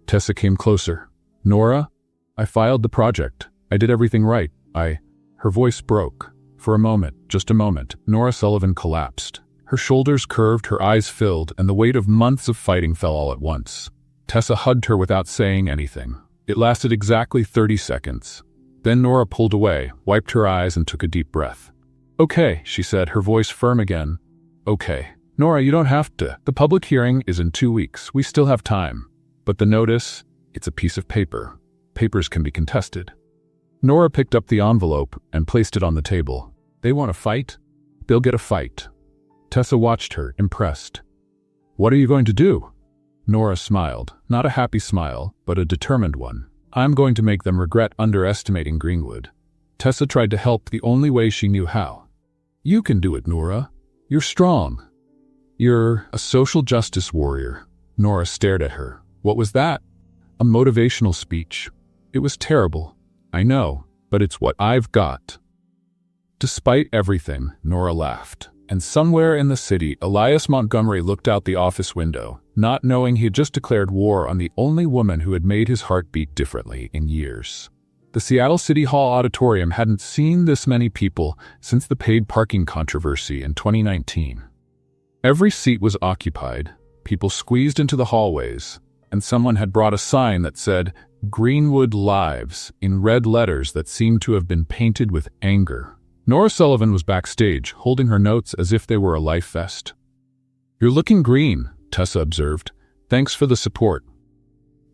Tessa came closer. Nora, I filed the project. I did everything right. Her voice broke. For a moment, just a moment, Nora Sullivan collapsed. Her shoulders curved, her eyes filled, and the weight of months of fighting fell all at once. Tessa hugged her without saying anything. It lasted exactly 30 seconds. Then Nora pulled away, wiped her eyes, and took a deep breath. Okay, she said, her voice firm again. Okay. Nora, you don't have to. The public hearing is in 2 weeks. We still have time. But the notice, it's a piece of paper. Papers can be contested. Nora picked up the envelope and placed it on the table. They want a fight? They'll get a fight. Tessa watched her, impressed. What are you going to do? Nora smiled, not a happy smile, but a determined one. I'm going to make them regret underestimating Greenwood. Tessa tried to help the only way she knew how. You can do it, Nora. You're strong. You're a social justice warrior. Nora stared at her. What was that? A motivational speech. It was terrible. I know, but it's what I've got. Despite everything, Nora laughed. And somewhere in the city, Elias Montgomery looked out the office window, not knowing he had just declared war on the only woman who had made his heart beat differently in years. The Seattle City Hall auditorium hadn't seen this many people since the paid parking controversy in 2019. Every seat was occupied, people squeezed into the hallways, and someone had brought a sign that said, "Greenwood Lives," in red letters that seemed to have been painted with anger. Nora Sullivan was backstage, holding her notes as if they were a life vest. "You're looking green," Tessa observed. "Thanks for the support."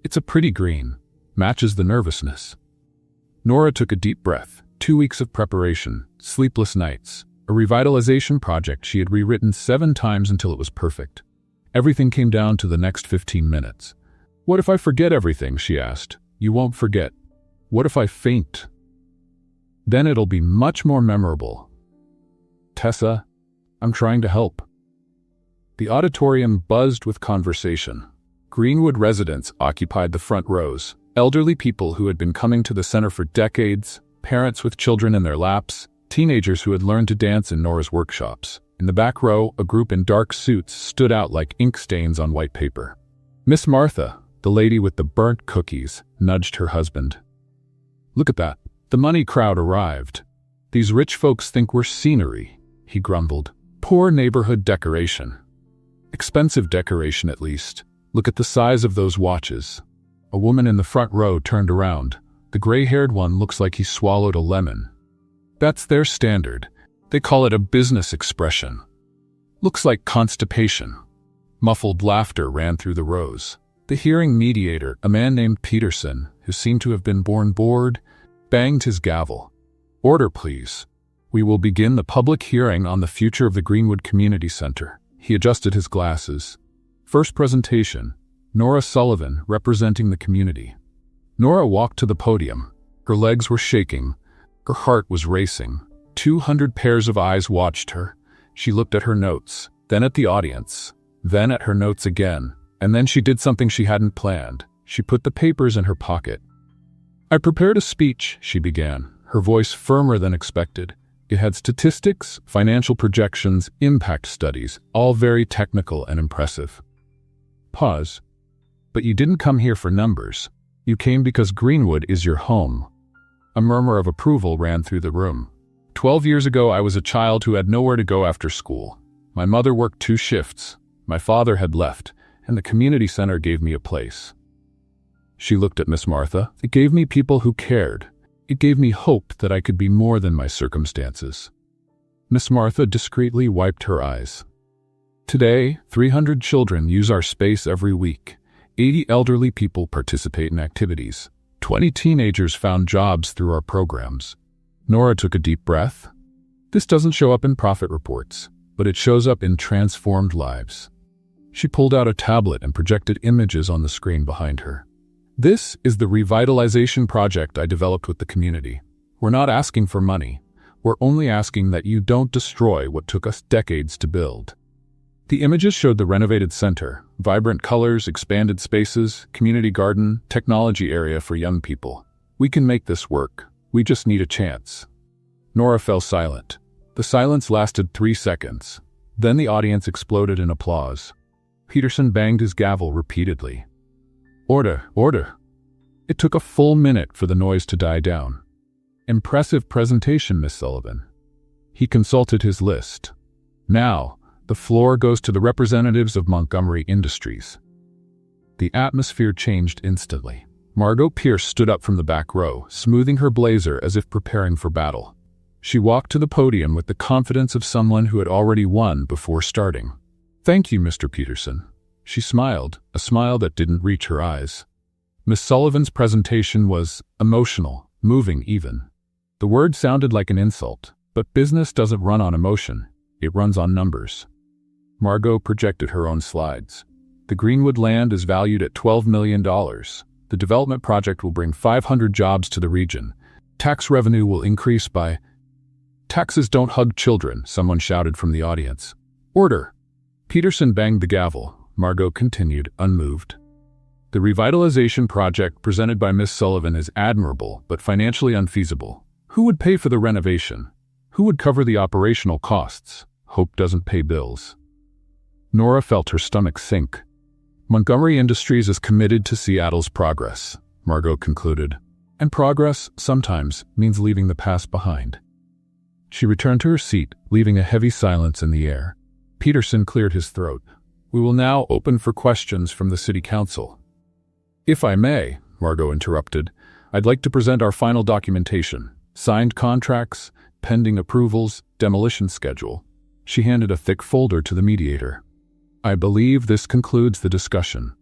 "It's a pretty green. Matches the nervousness." Nora took a deep breath. 2 weeks of preparation, sleepless nights, a revitalization project she had rewritten 7 times until it was perfect. Everything came down to the next 15 minutes. "What if I forget everything?" she asked. "You won't forget. What if I faint? Then it'll be much more memorable." "Tessa, I'm trying to help." The auditorium buzzed with conversation. Greenwood residents occupied the front rows, elderly people who had been coming to the center for decades, parents with children in their laps, teenagers who had learned to dance in Nora's workshops. In the back row, a group in dark suits stood out like ink stains on white paper. Miss Martha, the lady with the burnt cookies, nudged her husband. "Look at that. The money crowd arrived. These rich folks think we're scenery," he grumbled. "Poor neighborhood decoration. Expensive decoration, at least. Look at the size of those watches." A woman in the front row turned around. The gray-haired one looks like he swallowed a lemon. "That's their standard. They call it a business expression. Looks like constipation." Muffled laughter ran through the rows. The hearing mediator, a man named Peterson, who seemed to have been born bored, banged his gavel. "Order, please. We will begin the public hearing on the future of the Greenwood Community Center." He adjusted his glasses. First presentation, Nora Sullivan representing the community. Nora walked to the podium. Her legs were shaking. Her heart was racing. 200 pairs of eyes watched her. She looked at her notes, then at the audience, then at her notes again, and then she did something she hadn't planned. She put the papers in her pocket. "I prepared a speech," she began, her voice firmer than expected. It had statistics, financial projections, impact studies, all very technical and impressive. Pause. "But you didn't come here for numbers. You came because Greenwood is your home." A murmur of approval ran through the room. 12 years ago, I was a child who had nowhere to go after school. My mother worked 2 shifts. My father had left, and the community center gave me a place. She looked at Miss Martha. "It gave me people who cared. It gave me hope that I could be more than my circumstances." Miss Martha discreetly wiped her eyes. "Today, 300 children use our space every week. 80 elderly people participate in activities. 20 teenagers found jobs through our programs." Nora took a deep breath. "This doesn't show up in profit reports, but it shows up in transformed lives." She pulled out a tablet and projected images on the screen behind her. "This is the revitalization project I developed with the community. We're not asking for money. We're only asking that you don't destroy what took us decades to build." The images showed the renovated center, vibrant colors, expanded spaces, community garden, technology area for young people. "We can make this work. We just need a chance." Nora fell silent. The silence lasted 3 seconds. Then the audience exploded in applause. Peterson banged his gavel repeatedly. "Order, order." It took a full minute for the noise to die down. "Impressive presentation, Miss Sullivan." He consulted his list. "Now, the floor goes to the representatives of Montgomery Industries." The atmosphere changed instantly. Margot Pierce stood up from the back row, smoothing her blazer as if preparing for battle. She walked to the podium with the confidence of someone who had already won before starting. "Thank you, Mr. Peterson." She smiled, a smile that didn't reach her eyes. Miss Sullivan's presentation was emotional, moving even. The word sounded like an insult, but business doesn't run on emotion, it runs on numbers. Margot projected her own slides. "The Greenwood land is valued at $12 million. The development project will bring 500 jobs to the region. Tax revenue will increase by—" "Taxes don't hug children," someone shouted from the audience. "Order." Peterson banged the gavel. Margot continued, unmoved. "The revitalization project presented by Miss Sullivan is admirable, but financially unfeasible. Who would pay for the renovation? Who would cover the operational costs? Hope doesn't pay bills. Nora felt her stomach sink. Montgomery Industries is committed to Seattle's progress, Margot concluded. And progress, sometimes, means leaving the past behind. She returned to her seat, leaving a heavy silence in the air. Peterson cleared his throat. We will now open for questions from the City Council. If I may, Margot interrupted, I'd like to present our final documentation. Signed contracts, pending approvals, demolition schedule. She handed a thick folder to the mediator. I believe this concludes the discussion.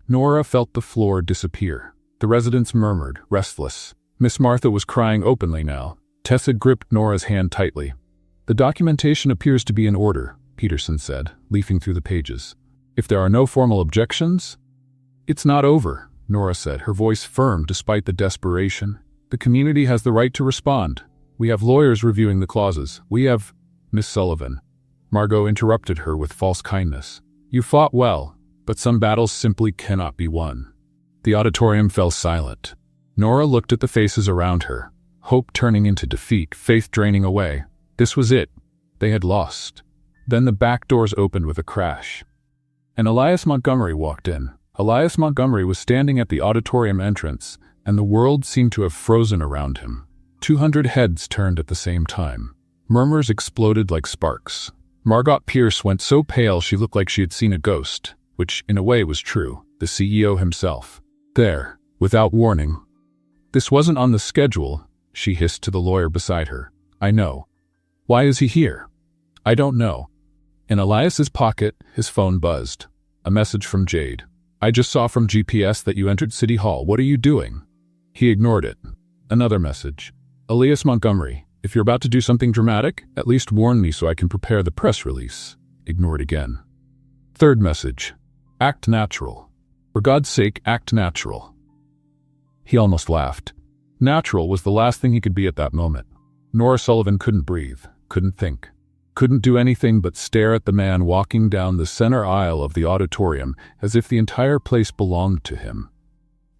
Nora felt the floor disappear. The residents murmured, restless. Miss Martha was crying openly now. Tessa gripped Nora's hand tightly. The documentation appears to be in order, Peterson said, leafing through the pages. If there are no formal objections? It's not over, Nora said, her voice firm despite the desperation. The community has the right to respond. We have lawyers reviewing the clauses. We have... Miss Sullivan. Margot interrupted her with false kindness. You fought well, but some battles simply cannot be won. The auditorium fell silent. Nora looked at the faces around her, hope turning into defeat, faith draining away. This was it. They had lost. Then the back doors opened with a crash. And Elias Montgomery walked in. Elias Montgomery was standing at the auditorium entrance, and the world seemed to have frozen around him. 200 heads turned at the same time. Murmurs exploded like sparks. Margot Pierce went so pale she looked like she had seen a ghost, which in a way was true, the CEO himself. There, without warning. This wasn't on the schedule, she hissed to the lawyer beside her. I know. Why is he here? I don't know. In Elias's pocket, his phone buzzed. A message from Jade. I just saw from GPS that you entered City Hall. What are you doing? He ignored it. Another message. Elias Montgomery, if you're about to do something dramatic, at least warn me so I can prepare the press release. Ignored again. Third message. Act natural. For God's sake, act natural. He almost laughed. Natural was the last thing he could be at that moment. Nora Sullivan couldn't breathe, couldn't think. Couldn't do anything but stare at the man walking down the center aisle of the auditorium as if the entire place belonged to him.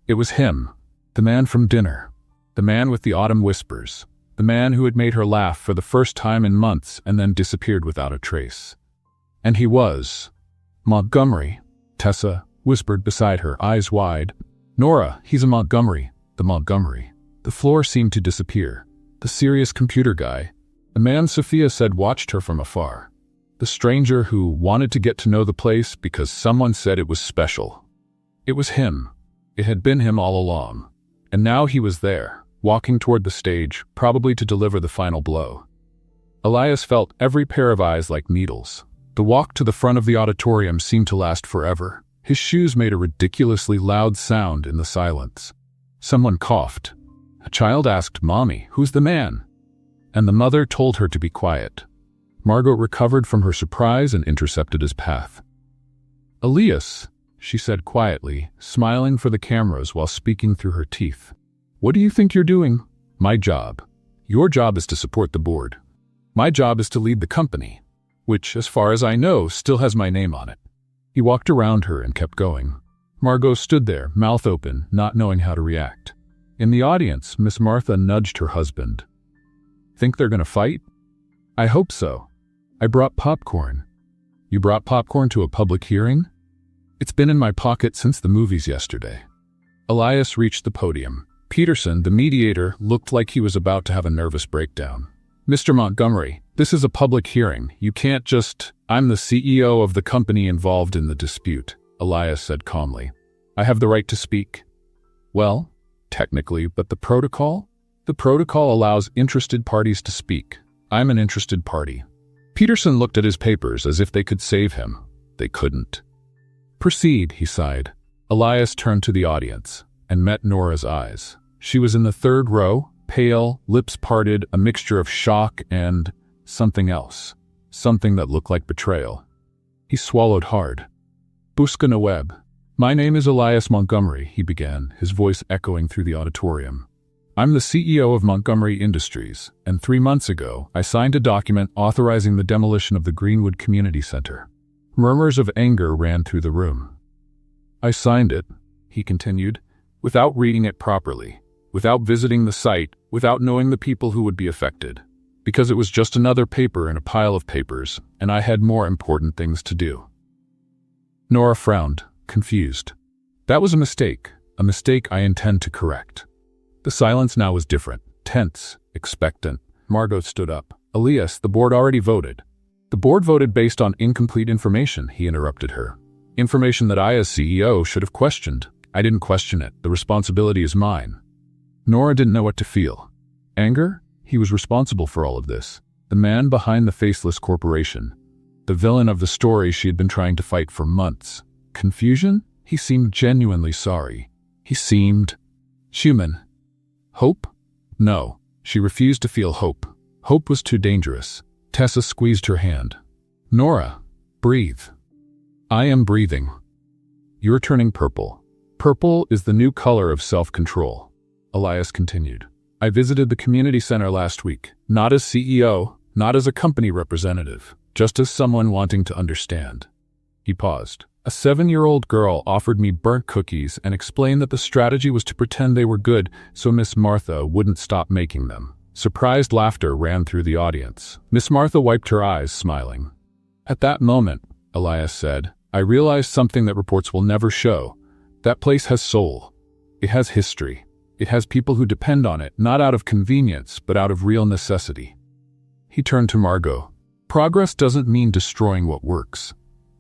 It was him, the man from dinner, the man with the autumn whispers, the man who had made her laugh for the first time in months and then disappeared without a trace. And he was Montgomery, Tessa whispered beside her, eyes wide. Nora, he's a Montgomery, the Montgomery. The floor seemed to disappear. The serious computer guy, the man Sophia said watched her from afar. The stranger who wanted to get to know the place because someone said it was special. It was him. It had been him all along. And now he was there, walking toward the stage, probably to deliver the final blow. Elias felt every pair of eyes like needles. The walk to the front of the auditorium seemed to last forever. His shoes made a ridiculously loud sound in the silence. Someone coughed. A child asked, Mommy, who's the man? And the mother told her to be quiet. Margot recovered from her surprise and intercepted his path. Elias, she said quietly, smiling for the cameras while speaking through her teeth. What do you think you're doing? My job. Your job is to support the board. My job is to lead the company, which, as far as I know, still has my name on it. He walked around her and kept going. Margot stood there, mouth open, not knowing how to react. In the audience, Miss Martha nudged her husband. Think they're gonna fight? I hope so. I brought popcorn. You brought popcorn to a public hearing? It's been in my pocket since the movies yesterday. Elias reached the podium. Peterson, the mediator, looked like he was about to have a nervous breakdown. Mr. Montgomery, this is a public hearing. You can't just... I'm the CEO of the company involved in the dispute, Elias said calmly. I have the right to speak. Well, technically, but the protocol? The protocol allows interested parties to speak. I'm an interested party. Peterson looked at his papers as if they could save him. They couldn't. Proceed, he sighed. Elias turned to the audience and met Nora's eyes. She was in the third row, pale, lips parted, a mixture of shock and something else. Something that looked like betrayal. He swallowed hard. Busca na web. My name is Elias Montgomery, he began, his voice echoing through the auditorium. I'm the CEO of Montgomery Industries, and 3 months ago, I signed a document authorizing the demolition of the Greenwood Community Center. Murmurs of anger ran through the room. I signed it, he continued, without reading it properly, without visiting the site, without knowing the people who would be affected. Because it was just another paper in a pile of papers, and I had more important things to do. Nora frowned, confused. That was a mistake I intend to correct. The silence now was different, tense, expectant. Margot stood up. Elias, the board already voted. The board voted based on incomplete information, he interrupted her. Information that I, as CEO, should have questioned. I didn't question it. The responsibility is mine. Nora didn't know what to feel. Anger? He was responsible for all of this. The man behind the faceless corporation. The villain of the story she had been trying to fight for months. Confusion? He seemed genuinely sorry. He seemed human. Hope? No. She refused to feel hope. Hope was too dangerous. Tessa squeezed her hand. Nora, breathe. I am breathing. You're turning purple. Purple is the new color of self-control. Elias continued. I visited the community center last week, not as CEO, not as a company representative, just as someone wanting to understand. He paused. A 7-year-old girl offered me burnt cookies and explained that the strategy was to pretend they were good so Miss Martha wouldn't stop making them. Surprised laughter ran through the audience. Miss Martha wiped her eyes, smiling. At that moment, Elias said, I realized something that reports will never show. That place has soul. It has history. It has people who depend on it, not out of convenience, but out of real necessity. He turned to Margot. Progress doesn't mean destroying what works.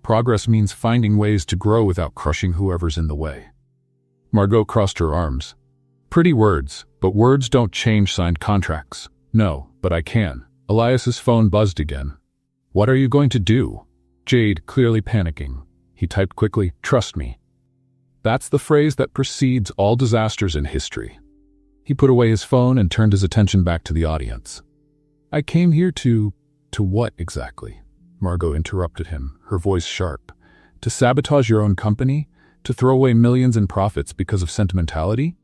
Progress means finding ways to grow without crushing whoever's in the way. Margot crossed her arms. Pretty words, but words don't change signed contracts. No, but I can. Elias's phone buzzed again. What are you going to do? Jade, clearly panicking. He typed quickly, trust me. That's the phrase that precedes all disasters in history. He put away his phone and turned his attention back to the audience. I came here to what exactly? Margot interrupted him, her voice sharp. To sabotage your own company? To throw away millions in profits because of sentimentality?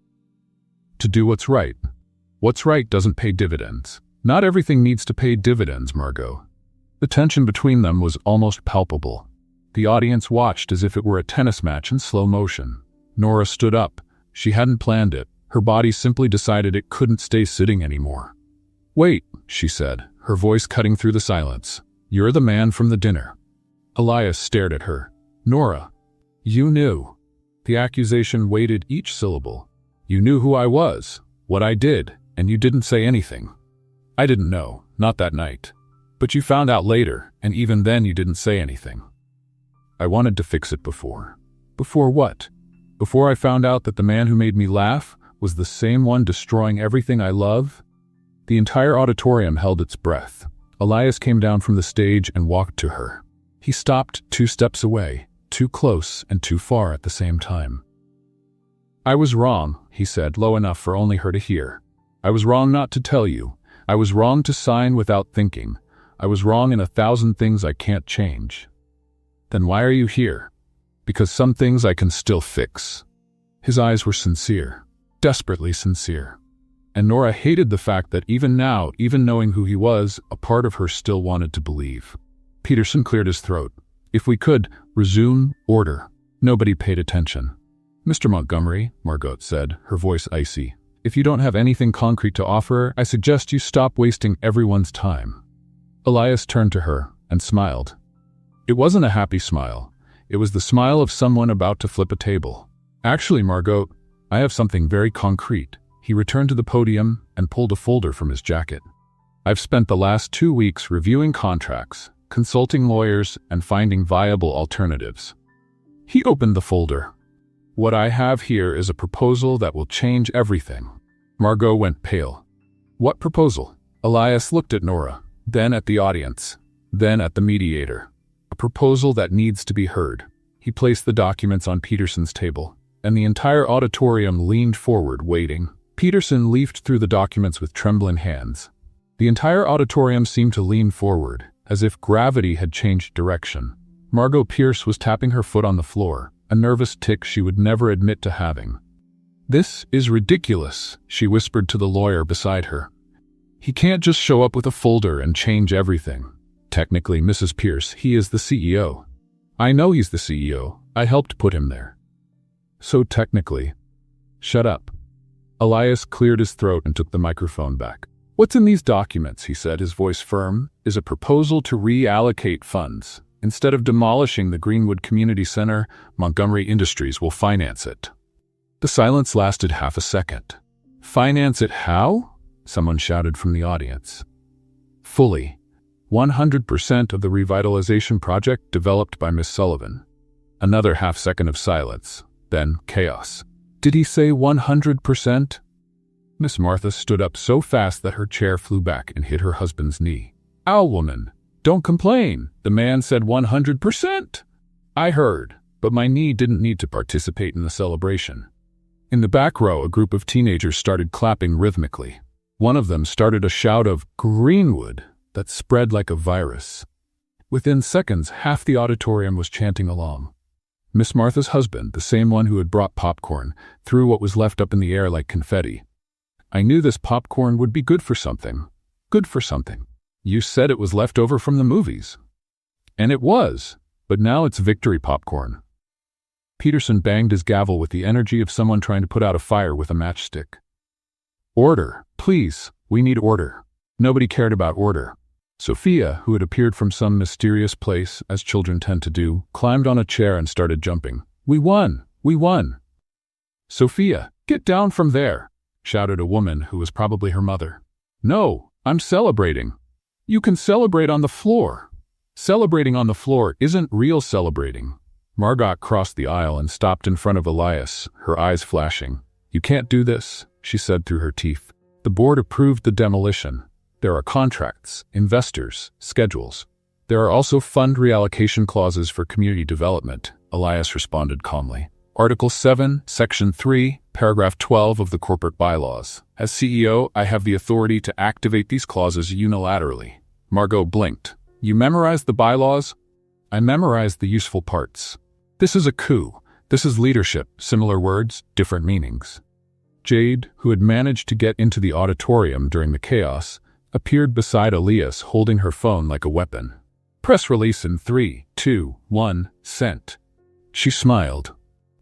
To do what's right. What's right doesn't pay dividends. Not everything needs to pay dividends, Margot. The tension between them was almost palpable. The audience watched as if it were a tennis match in slow motion. Nora stood up. She hadn't planned it. Her body simply decided it couldn't stay sitting anymore. Wait, she said, her voice cutting through the silence. You're the man from the dinner. Elias stared at her. Nora, you knew. The accusation weighted each syllable. You knew who I was, what I did, and you didn't say anything. I didn't know, not that night. But you found out later, and even then you didn't say anything. I wanted to fix it before. Before what? Before I found out that the man who made me laugh was the same one destroying everything I love? The entire auditorium held its breath. Elias came down from the stage and walked to her. He stopped 2 steps away, too close and too far at the same time. I was wrong, he said, low enough for only her to hear. I was wrong not to tell you. I was wrong to sign without thinking. I was wrong in 1,000 things I can't change. Then why are you here? Because some things I can still fix. His eyes were sincere, desperately sincere. And Nora hated the fact that even now, even knowing who he was, a part of her still wanted to believe. Peterson cleared his throat. If we could, resume order. Nobody paid attention. Mr. Montgomery, Margot said, her voice icy. If you don't have anything concrete to offer, I suggest you stop wasting everyone's time. Elias turned to her and smiled. It wasn't a happy smile. It was the smile of someone about to flip a table. Actually, Margot, I have something very concrete. He returned to the podium and pulled a folder from his jacket. I've spent the last 2 weeks reviewing contracts, consulting lawyers, and finding viable alternatives. He opened the folder. What I have here is a proposal that will change everything. Margot went pale. What proposal? Elias looked at Nora, then at the audience, then at the mediator. A proposal that needs to be heard. He placed the documents on Peterson's table, and the entire auditorium leaned forward, waiting. Peterson leafed through the documents with trembling hands. The entire auditorium seemed to lean forward, as if gravity had changed direction. Margot Pierce was tapping her foot on the floor, a nervous tic she would never admit to having. This is ridiculous, she whispered to the lawyer beside her. He can't just show up with a folder and change everything. Technically, Mrs. Pierce, he is the CEO. I know he's the CEO. I helped put him there. So technically. Shut up. Elias cleared his throat and took the microphone back. What's in these documents, he said, his voice firm, is a proposal to reallocate funds. Instead of demolishing the Greenwood Community Center, Montgomery Industries will finance it. The silence lasted half a second. Finance it how? Someone shouted from the audience. Fully. 100% of the revitalization project developed by Miss Sullivan. Another half-second of silence. Then chaos. Did he say 100%? Miss Martha stood up so fast that her chair flew back and hit her husband's knee. Ow, woman, don't complain. The man said 100%. I heard, but my knee didn't need to participate in the celebration. In the back row, a group of teenagers started clapping rhythmically. One of them started a shout of Greenwood that spread like a virus. Within seconds, half the auditorium was chanting along. Miss Martha's husband, the same one who had brought popcorn, threw what was left up in the air like confetti. I knew this popcorn would be good for something. Good for something. You said it was left over from the movies. And it was, but now it's victory popcorn. Peterson banged his gavel with the energy of someone trying to put out a fire with a matchstick. Order, please, we need order. Nobody cared about order. Sophia, who had appeared from some mysterious place, as children tend to do, climbed on a chair and started jumping. We won! We won! Sophia, get down from there! Shouted a woman who was probably her mother. No, I'm celebrating. You can celebrate on the floor. Celebrating on the floor isn't real celebrating. Margot crossed the aisle and stopped in front of Elias, her eyes flashing. You can't do this, she said through her teeth. The board approved the demolition. There are contracts, investors, schedules. There are also fund reallocation clauses for community development, Elias responded calmly. Article 7, Section 3, Paragraph 12 of the corporate bylaws. As CEO, I have the authority to activate these clauses unilaterally. Margot blinked. You memorized the bylaws? I memorized the useful parts. This is a coup. This is leadership. Similar words, different meanings. Jade, who had managed to get into the auditorium during the chaos, appeared beside Elias holding her phone like a weapon. Press release in 3, 2, 1, sent. She smiled.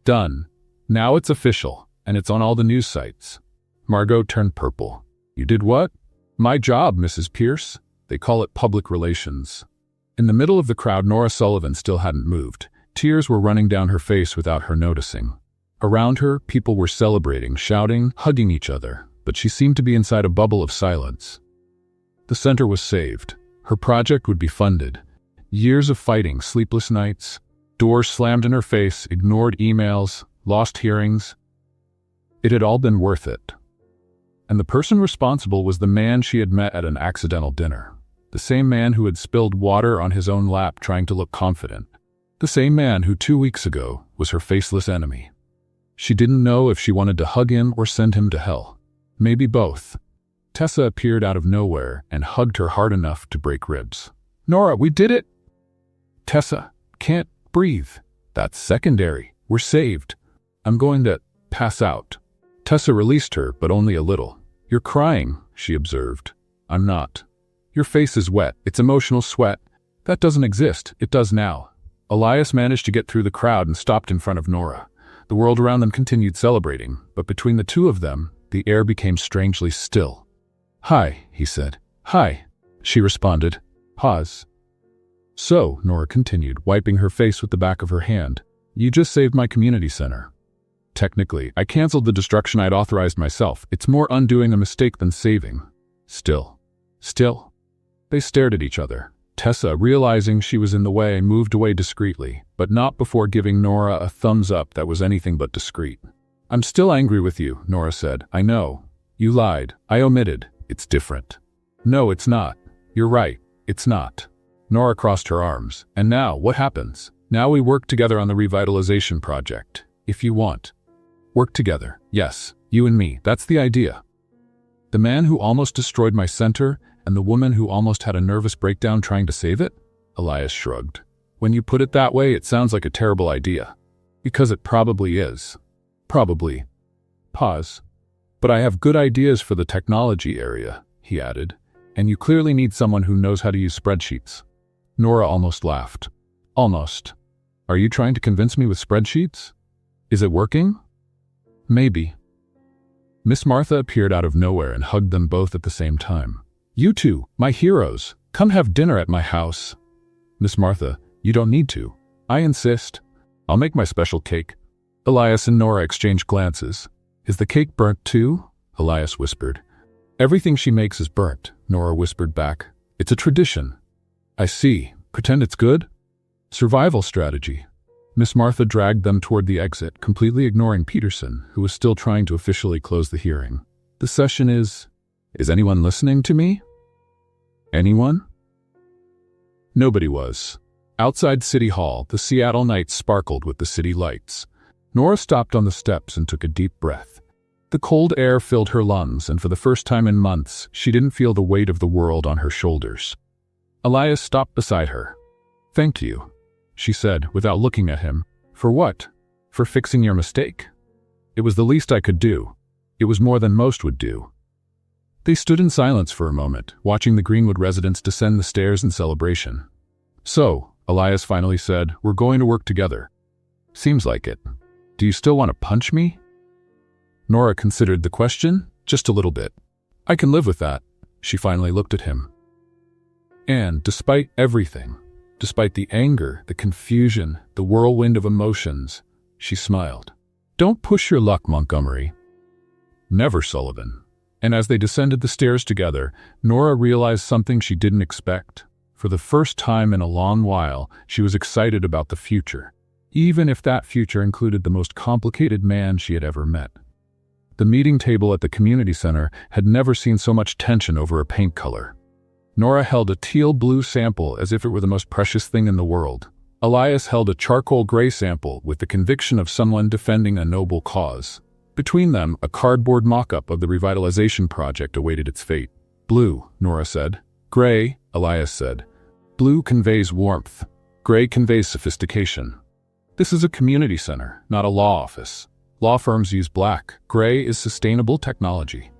Done. Now it's official, and it's on all the news sites. Margot turned purple. You did what? My job, Mrs. Pierce. They call it public relations. In the middle of the crowd, Nora Sullivan still hadn't moved. Tears were running down her face without her noticing. Around her, people were celebrating, shouting, hugging each other, but she seemed to be inside a bubble of silence. The center was saved. Her project would be funded. Years of fighting, sleepless nights, doors slammed in her face, ignored emails, lost hearings. It had all been worth it. And the person responsible was the man she had met at an accidental dinner. The same man who had spilled water on his own lap trying to look confident. The same man who 2 weeks ago was her faceless enemy. She didn't know if she wanted to hug him or send him to hell. Maybe both. Tessa appeared out of nowhere and hugged her hard enough to break ribs. Nora, we did it! Tessa, can't breathe. That's secondary. We're saved. I'm going to pass out. Tessa released her, but only a little. You're crying, she observed. I'm not. Your face is wet. It's emotional sweat. That doesn't exist. It does now. Elias managed to get through the crowd and stopped in front of Nora. The world around them continued celebrating, but between the two of them, the air became strangely still. Hi, he said. Hi, she responded. Pause. So, Nora continued, wiping her face with the back of her hand, you just saved my community center. Technically, I canceled the destruction I'd authorized myself. It's more undoing a mistake than saving. Still. They stared at each other. Tessa, realizing she was in the way, moved away discreetly, but not before giving Nora a thumbs up that was anything but discreet. I'm still angry with you, Nora said. I know. You lied. I omitted. It's different. No, it's not. You're right. It's not. Nora crossed her arms. And now, what happens? Now we work together on the revitalization project. If you want. Work together. Yes, you and me. That's the idea. The man who almost destroyed my center and the woman who almost had a nervous breakdown trying to save it? Elias shrugged. When you put it that way, it sounds like a terrible idea. Because it probably is. Probably. Pause. But I have good ideas for the technology area, he added, and you clearly need someone who knows how to use spreadsheets. Nora almost laughed. Almost. Are you trying to convince me with spreadsheets? Is it working? Maybe. Miss Martha appeared out of nowhere and hugged them both at the same time. "You two, my heroes, come have dinner at my house." "Miss Martha, you don't need to. I insist. I'll make my special cake." Elias and Nora exchanged glances. "Is the cake burnt too?" Elias whispered. "Everything she makes is burnt," Nora whispered back. "It's a tradition." "I see. Pretend it's good?" "Survival strategy." Miss Martha dragged them toward the exit, completely ignoring Peterson, who was still trying to officially close the hearing. "The session is anyone listening to me?" Anyone? Nobody was. Outside City Hall, the Seattle night sparkled with the city lights. Nora stopped on the steps and took a deep breath. The cold air filled her lungs, and for the first time in months, she didn't feel the weight of the world on her shoulders. Elias stopped beside her. "Thank you," she said, without looking at him. "For what? For fixing your mistake?" "It was the least I could do. It was more than most would do." They stood in silence for a moment, watching the Greenwood residents descend the stairs in celebration. "So," Elias finally said, "we're going to work together." "Seems like it. Do you still want to punch me?" Nora considered the question, just a little bit. "I can live with that." She finally looked at him. And despite everything, despite the anger, the confusion, the whirlwind of emotions, she smiled. "Don't push your luck, Montgomery." "Never, Sullivan." And as they descended the stairs together, Nora realized something she didn't expect. For the first time in a long while, she was excited about the future, even if that future included the most complicated man she had ever met. The meeting table at the community center had never seen so much tension over a paint color. Nora held a teal-blue sample as if it were the most precious thing in the world. Elias held a charcoal-gray sample with the conviction of someone defending a noble cause. Between them, a cardboard mock-up of the revitalization project awaited its fate. "Blue," Nora said. "Gray," Elias said. "Blue conveys warmth. Gray conveys sophistication. This is a community center, not a law office. Law firms use black. Gray is sustainable technology."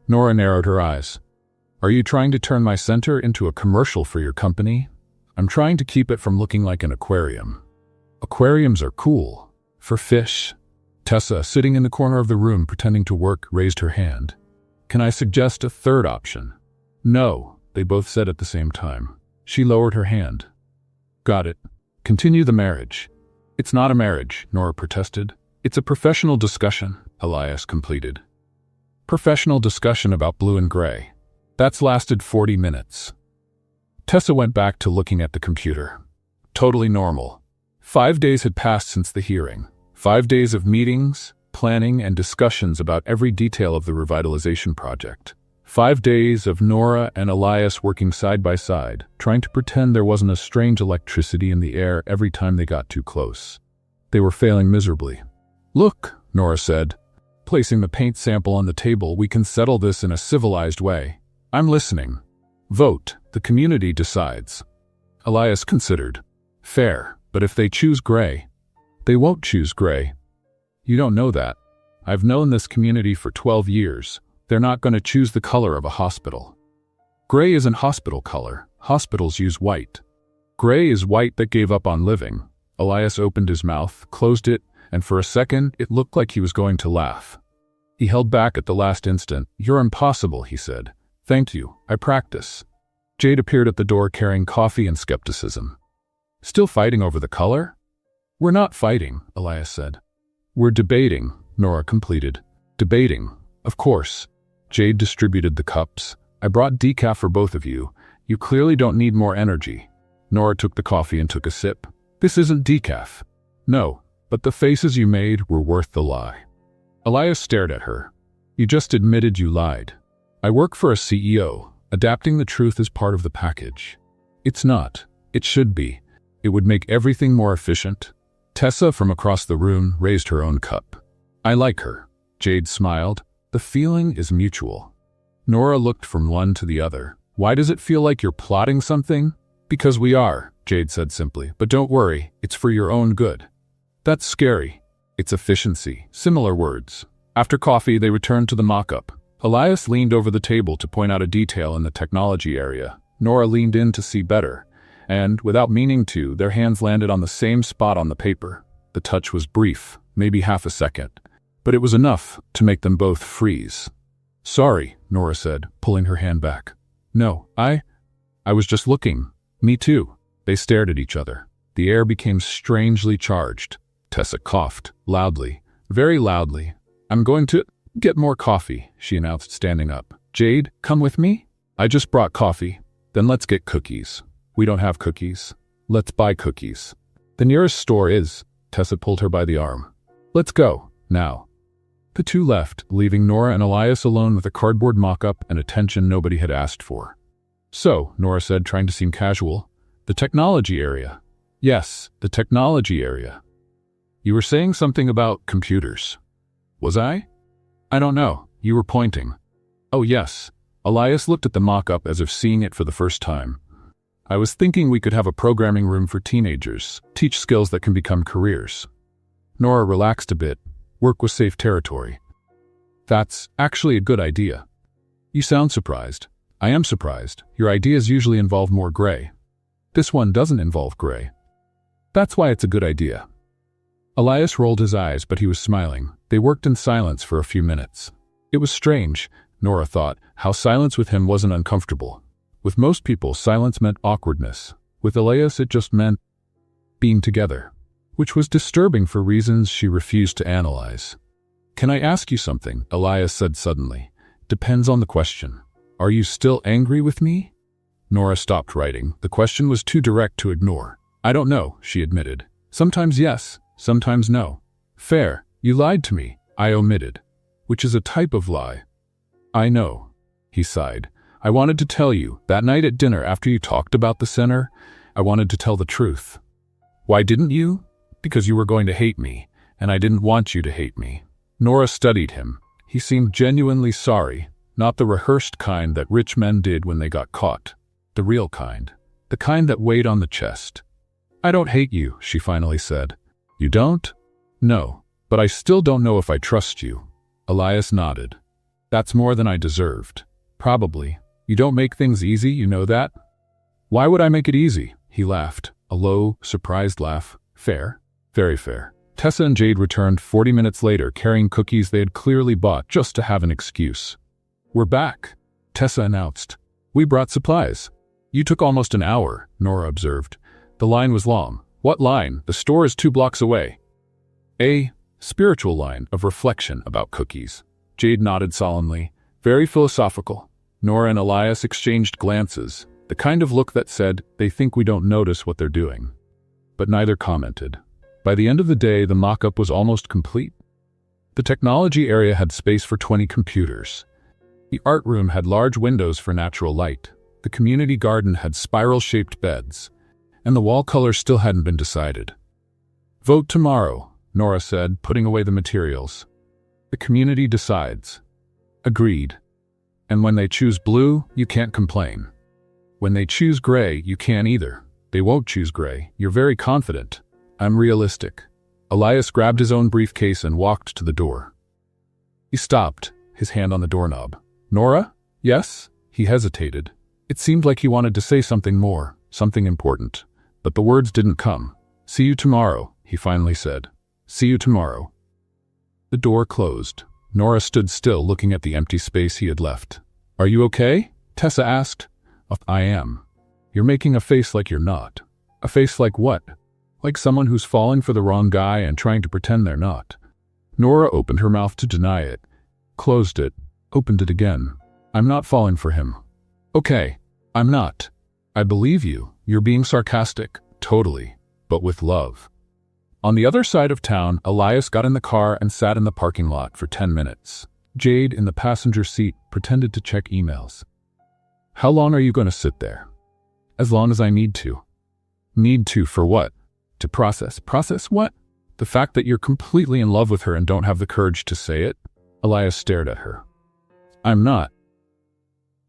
Nora narrowed her eyes. "Are you trying to turn my center into a commercial for your company?" "I'm trying to keep it from looking like an aquarium." "Aquariums are cool. For fish." Tessa, sitting in the corner of the room pretending to work, raised her hand. "Can I suggest a third option?" "No," they both said at the same time. She lowered her hand. "Got it. Continue the marriage." "It's not a marriage," Nora protested. "It's a professional discussion," Elias completed. "Professional discussion about blue and gray. That's lasted 40 minutes. Tessa went back to looking at the computer. Totally normal. 5 days had passed since the hearing. 5 days of meetings, planning, and discussions about every detail of the revitalization project. 5 days of Nora and Elias working side by side, trying to pretend there wasn't a strange electricity in the air every time they got too close. They were failing miserably. "Look," Nora said, placing the paint sample on the table, "we can settle this in a civilized way." "I'm listening." "Vote. The community decides." Elias considered. "Fair, but if they choose gray..." "They won't choose gray." "You don't know that. I've known this community for 12 years. They're not going to choose the color of a hospital. Gray isn't hospital color. Hospitals use white. Gray is white that gave up on living." Elias opened his mouth, closed it, and for a second it looked like he was going to laugh. He held back at the last instant. "You're impossible," he said. "Thank you. I practice." Jade appeared at the door carrying coffee and skepticism. "Still fighting over the color?" "We're not fighting," Elias said. "We're debating," Nora completed. "Debating, of course." Jade distributed the cups. "I brought decaf for both of you. You clearly don't need more energy." Nora took the coffee and took a sip. "This isn't decaf." "No, but the faces you made were worth the lie." Elias stared at her. "You just admitted you lied." "I work for a CEO. Adapting the truth is part of the package." "It's not. It should be. It would make everything more efficient." Tessa from across the room raised her own cup. "I like her." Jade smiled. "The feeling is mutual." Nora looked from one to the other. "Why does it feel like you're plotting something?" "Because we are," Jade said simply. "But don't worry, it's for your own good." "That's scary." "It's efficiency." Similar words. After coffee, they returned to the mock-up. Elias leaned over the table to point out a detail in the technology area. Nora leaned in to see better. And, without meaning to, their hands landed on the same spot on the paper. The touch was brief, maybe half a second. but it was enough to make them both freeze. "Sorry," Nora said, pulling her hand back. "No, I was just looking." "Me too." They stared at each other. The air became strangely charged. Tessa coughed, loudly, very loudly. "I'm going to get more coffee," she announced, standing up. "Jade, come with me?" "I just brought coffee." "Then let's get cookies." "We don't have cookies." "Let's buy cookies." "The nearest store is." Tessa pulled her by the arm. "Let's go, now." The two left, leaving Nora and Elias alone with a cardboard mock-up and attention nobody had asked for. "So," Nora said, trying to seem casual, "the technology area." "Yes, the technology area." "You were saying something about computers." "Was I?" "I don't know. You were pointing." "Oh yes." Elias looked at the mock-up as if seeing it for the first time. "I was thinking we could have a programming room for teenagers, teach skills that can become careers." Nora relaxed a bit. Work was safe territory. "That's actually a good idea." "You sound surprised." "I am surprised. Your ideas usually involve more gray." "This one doesn't involve gray." "That's why it's a good idea." Elias rolled his eyes, but he was smiling. They worked in silence for a few minutes. It was strange, Nora thought, how silence with him wasn't uncomfortable. With most people, silence meant awkwardness. With Elias, it just meant being together, which was disturbing for reasons she refused to analyze. "Can I ask you something?" Elias said suddenly. "Depends on the question. Are you still angry with me?" Nora stopped writing. The question was too direct to ignore. "I don't know," she admitted. "Sometimes yes, sometimes no." "Fair. You lied to me." I omitted. "Which is a type of lie." "I know." He sighed. "I wanted to tell you, that night at dinner after you talked about the center, I wanted to tell the truth." "Why didn't you?" "Because you were going to hate me, and I didn't want you to hate me." Nora studied him. He seemed genuinely sorry, not the rehearsed kind that rich men did when they got caught. The real kind. The kind that weighed on the chest. "I don't hate you," she finally said. "You don't?" "No. But I still don't know if I trust you." Elias nodded. "That's more than I deserved." "Probably. You don't make things easy, you know that?" "Why would I make it easy?" He laughed, a low, surprised laugh. "Fair. Very fair." Tessa and Jade returned 40 minutes later carrying cookies they had clearly bought just to have an excuse. "We're back," Tessa announced. "We brought supplies." "You took almost an hour," Nora observed. "The line was long." "What line? The store is 2 blocks away." "A spiritual line of reflection about cookies." Jade nodded solemnly. "Very philosophical." Nora and Elias exchanged glances, the kind of look that said, they think we don't notice what they're doing. But neither commented. By the end of the day, the mock-up was almost complete. The technology area had space for 20 computers. The art room had large windows for natural light. The community garden had spiral-shaped beds. And the wall color still hadn't been decided. "Vote tomorrow," Nora said, putting away the materials. "The community decides." "Agreed. And when they choose blue, you can't complain. When they choose gray, you can't either." "They won't choose gray. You're very confident." "I'm realistic." Elias grabbed his own briefcase and walked to the door. He stopped, his hand on the doorknob. "Nora?" "Yes?" He hesitated. It seemed like he wanted to say something more, something important. But the words didn't come. "See you tomorrow," he finally said. "See you tomorrow." The door closed. Nora stood still, looking at the empty space he had left. "Are you okay?" Tessa asked. "I am." "You're making a face like you're not." "A face like what?" "Like someone who's falling for the wrong guy and trying to pretend they're not." Nora opened her mouth to deny it, closed it, opened it again. "I'm not falling for him." "Okay, I'm not." "I believe you. You're being sarcastic." "Totally. But with love." On the other side of town, Elias got in the car and sat in the parking lot for 10 minutes. Jade, in the passenger seat, pretended to check emails. "How long are you going to sit there?" "As long as I need to." "Need to for what?" "To process." "Process what?" "The fact that you're completely in love with her and don't have the courage to say it." Elias stared at her. "I'm not."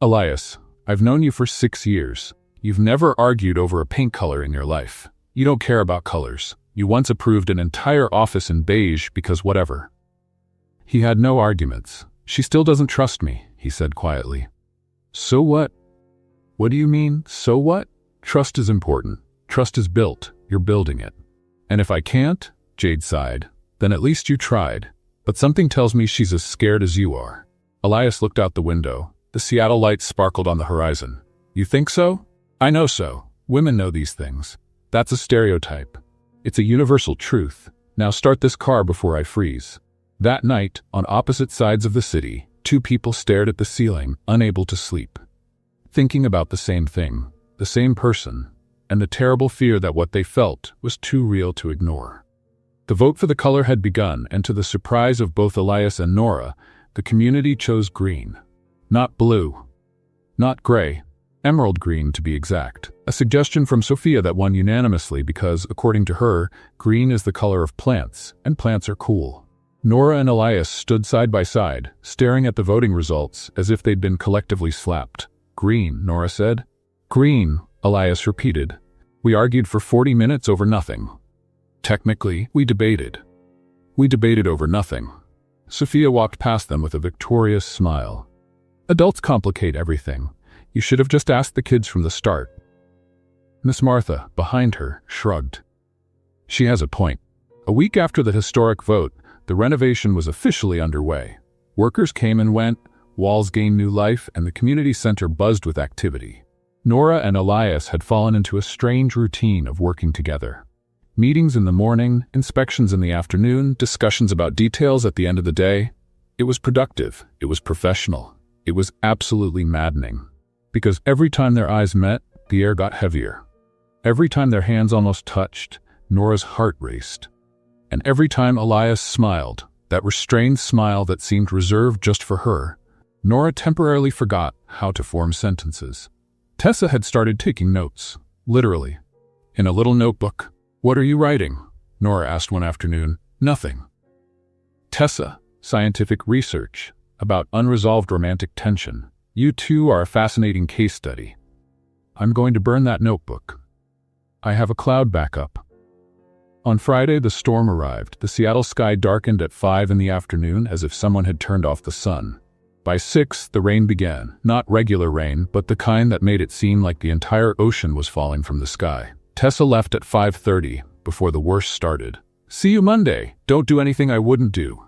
"Elias, I've known you for 6 years. You've never argued over a paint color in your life. You don't care about colors. You once approved an entire office in beige because whatever." He had no arguments. "She still doesn't trust me," he said quietly. "So what?" "What do you mean, so what?" "Trust is important. Trust is built. You're building it." "And if I can't," Jade sighed, "then at least you tried." But something tells me she's as scared as you are. Elias looked out the window. The Seattle lights sparkled on the horizon. You think so? I know so. Women know these things. That's a stereotype. It's a universal truth. Now start this car before I freeze. That night, on opposite sides of the city, two people stared at the ceiling, unable to sleep. Thinking about the same thing, the same person, and the terrible fear that what they felt was too real to ignore. The vote for the color had begun, and to the surprise of both Elias and Nora, the community chose green. Not blue. Not gray. Emerald green, to be exact. A suggestion from Sophia that won unanimously because, according to her, green is the color of plants, and plants are cool. Nora and Elias stood side by side, staring at the voting results as if they'd been collectively slapped. Green, Nora said. Green, Elias repeated. We argued for 40 minutes over nothing. Technically, we debated. We debated over nothing. Sophia walked past them with a victorious smile. Adults complicate everything. You should have just asked the kids from the start. Miss Martha, behind her, shrugged. She has a point. A week after the historic vote, the renovation was officially underway. Workers came and went, walls gained new life, and the community center buzzed with activity. Nora and Elias had fallen into a strange routine of working together. Meetings in the morning, inspections in the afternoon, discussions about details at the end of the day. It was productive. It was professional. It was absolutely maddening. Because every time their eyes met, the air got heavier. Every time their hands almost touched, Nora's heart raced. And every time Elias smiled, that restrained smile that seemed reserved just for her, Nora temporarily forgot how to form sentences. Tessa had started taking notes, literally. In a little notebook. What are you writing? Nora asked one afternoon. Nothing. Tessa, scientific research about unresolved romantic tension. You two are a fascinating case study. I'm going to burn that notebook. I have a cloud backup. On Friday, the storm arrived. The Seattle sky darkened at 5 in the afternoon as if someone had turned off the sun. By 6, the rain began. Not regular rain, but the kind that made it seem like the entire ocean was falling from the sky. Tessa left at 5:30, before the worst started. See you Monday. Don't do anything I wouldn't do.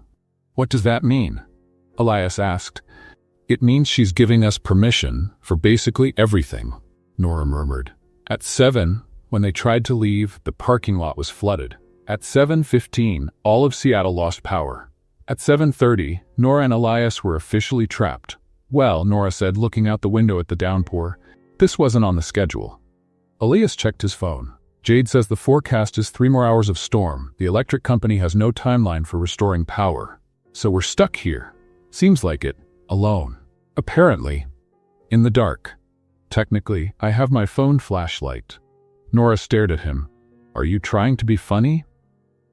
What does that mean? Elias asked. It means she's giving us permission for basically everything, Nora murmured. At 7, when they tried to leave, the parking lot was flooded. At 7:15, all of Seattle lost power. At 7:30, Nora and Elias were officially trapped. Well, Nora said, looking out the window at the downpour, this wasn't on the schedule. Elias checked his phone. Jade says the forecast is 3 more hours of storm. The electric company has no timeline for restoring power. So we're stuck here. Seems like it. Alone. Apparently. In the dark. Technically, I have my phone flashlight. Nora stared at him. Are you trying to be funny?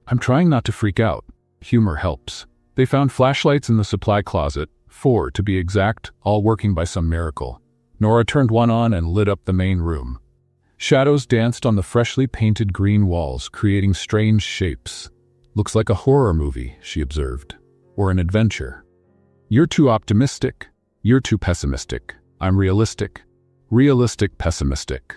I'm trying not to freak out. Humor helps. They found flashlights in the supply closet, 4 to be exact, all working by some miracle. Nora turned one on and lit up the main room. Shadows danced on the freshly painted green walls, creating strange shapes. Looks like a horror movie, she observed. Or an adventure. You're too optimistic. You're too pessimistic. I'm realistic. Realistic, pessimistic.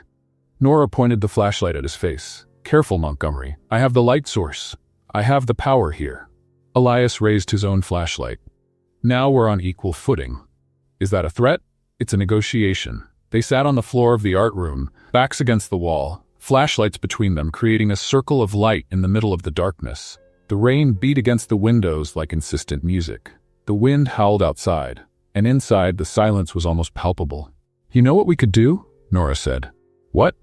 Nora pointed the flashlight at his face. Careful, Montgomery. I have the light source. I have the power here. Elias raised his own flashlight. Now we're on equal footing. Is that a threat? It's a negotiation. They sat on the floor of the art room, backs against the wall, flashlights between them, creating a circle of light in the middle of the darkness. The rain beat against the windows like insistent music. The wind howled outside, and inside the silence was almost palpable. You know what we could do? Nora said. What?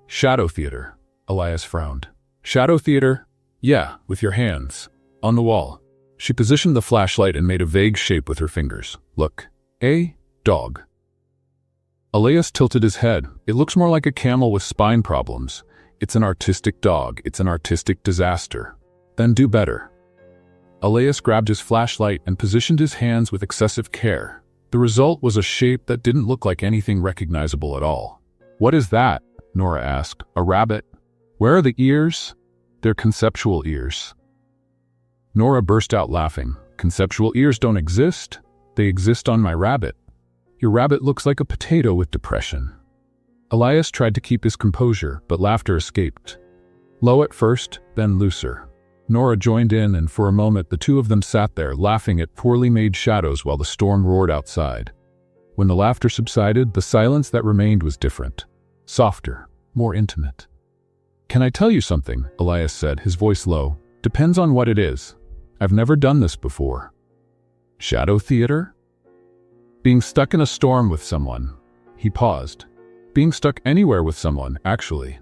Shadow theater. Elias frowned. Shadow theater? Yeah, with your hands. On the wall. She positioned the flashlight and made a vague shape with her fingers. Look. A dog. Elias tilted his head. It looks more like a camel with spine problems. It's an artistic dog. It's an artistic disaster. Then do better. Elias grabbed his flashlight and positioned his hands with excessive care. The result was a shape that didn't look like anything recognizable at all. What is that? Nora asked. A rabbit? Where are the ears? They're conceptual ears. Nora burst out laughing. Conceptual ears don't exist. They exist on my rabbit. Your rabbit looks like a potato with depression. Elias tried to keep his composure, but laughter escaped. Low at first, then looser. Nora joined in, and for a moment the two of them sat there laughing at poorly made shadows while the storm roared outside. When the laughter subsided, the silence that remained was different, softer, more intimate. "Can I tell you something?" Elias said, his voice low. "Depends on what it is. I've never done this before." Shadow theater? Being stuck in a storm with someone. He paused. Being stuck anywhere with someone, actually.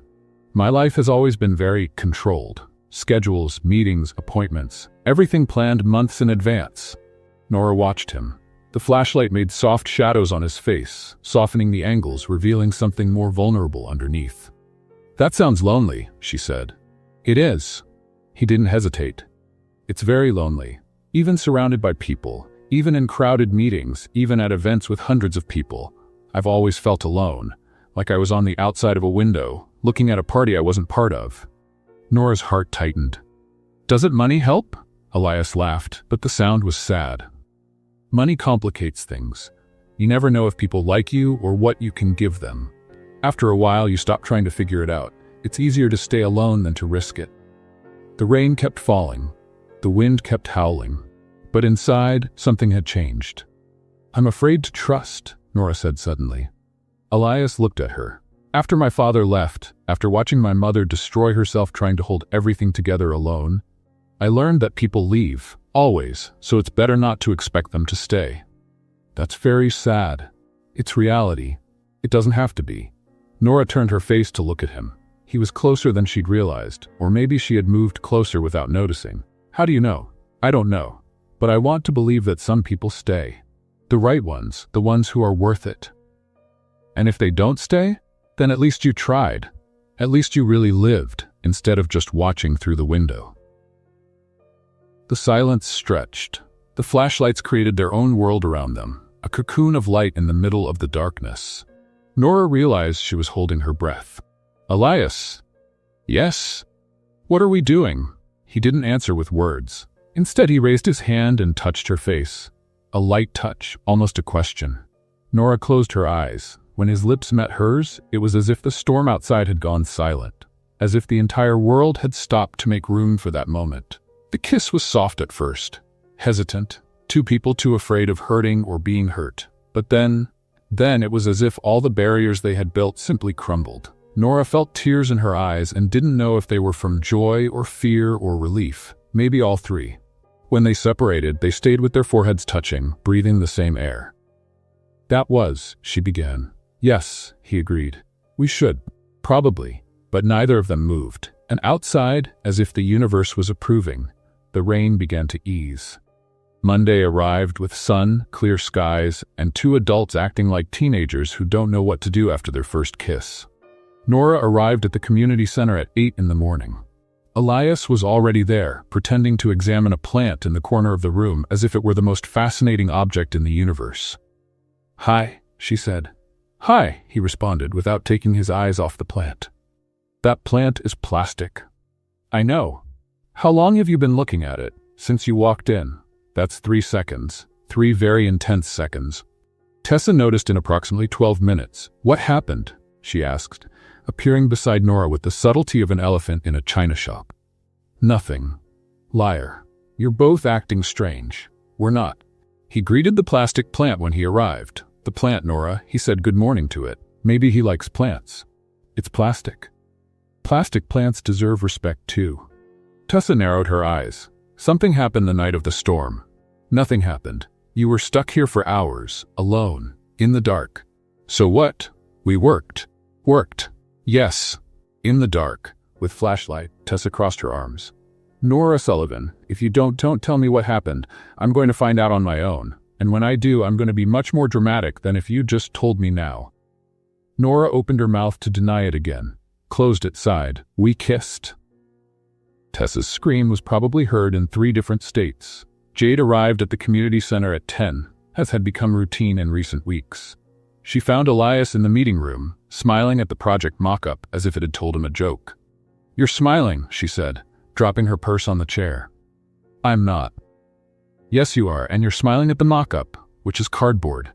My life has always been very controlled. Schedules, meetings, appointments, everything planned months in advance. Nora watched him. The flashlight made soft shadows on his face, softening the angles, revealing something more vulnerable underneath. "That sounds lonely," she said. "It is." He didn't hesitate. "It's very lonely, even surrounded by people, even in crowded meetings, even at events with hundreds of people. I've always felt alone, like I was on the outside of a window, looking at a party I wasn't part of." Nora's heart tightened. "Doesn't money help?" Elias laughed, but the sound was sad. "Money complicates things. You never know if people like you or what you can give them. After a while, you stop trying to figure it out. It's easier to stay alone than to risk it." The rain kept falling. The wind kept howling. But inside, something had changed. "I'm afraid to trust," Nora said suddenly. Elias looked at her. "After my father left, after watching my mother destroy herself trying to hold everything together alone, I learned that people leave, always, so it's better not to expect them to stay." "That's very sad. It's reality. It doesn't have to be." Nora turned her face to look at him. He was closer than she'd realized, or maybe she had moved closer without noticing. "How do you know?" "I don't know. But I want to believe that some people stay. The right ones, the ones who are worth it. And if they don't stay, then at least you tried. At least you really lived, instead of just watching through the window." The silence stretched. The flashlights created their own world around them, a cocoon of light in the middle of the darkness. Nora realized she was holding her breath. "Elias." "Yes?" "What are we doing?" He didn't answer with words. Instead, he raised his hand and touched her face. A light touch, almost a question. Nora closed her eyes. When his lips met hers, it was as if the storm outside had gone silent, as if the entire world had stopped to make room for that moment. The kiss was soft at first, hesitant, two people too afraid of hurting or being hurt. But then it was as if all the barriers they had built simply crumbled. Nora felt tears in her eyes and didn't know if they were from joy or fear or relief, maybe all three. When they separated, they stayed with their foreheads touching, breathing the same air. "That was," she began. "Yes," he agreed. "We should. Probably." But neither of them moved. And outside, as if the universe was approving, the rain began to ease. Monday arrived with sun, clear skies, and two adults acting like teenagers who don't know what to do after their first kiss. Nora arrived at the community center at 8 in the morning. Elias was already there, pretending to examine a plant in the corner of the room as if it were the most fascinating object in the universe. "Hi," she said. "Hi," he responded without taking his eyes off the plant. "That plant is plastic." "I know. How long have you been looking at it?" "Since you walked in." "That's 3 seconds. 3 very intense seconds." Tessa noticed in approximately 12 minutes. "What happened?" she asked, appearing beside Nora with the subtlety of an elephant in a china shop. "Nothing." "Liar. You're both acting strange." "We're not." He greeted the plastic plant when he arrived. "The plant, Nora," he said good morning to it. Maybe he likes plants. "It's plastic." "Plastic plants deserve respect too." Tessa narrowed her eyes. "Something happened the night of the storm." "Nothing happened. You were stuck here for hours, alone, in the dark." "So what?" "We worked." "Worked?" "Yes. In the dark." With flashlight, Tessa crossed her arms. "Nora Sullivan, if you don't tell me what happened, I'm going to find out on my own. And when I do, I'm going to be much more dramatic than if you just told me now." Nora opened her mouth to deny it again, closed it, sighed. "We kissed." Tessa's scream was probably heard in 3 different states. Jade arrived at the community center at 10, as had become routine in recent weeks. She found Elias in the meeting room, smiling at the project mock-up as if it had told him a joke. "You're smiling," she said, dropping her purse on the chair. "I'm not." "Yes, you are, and you're smiling at the mock-up, which is cardboard."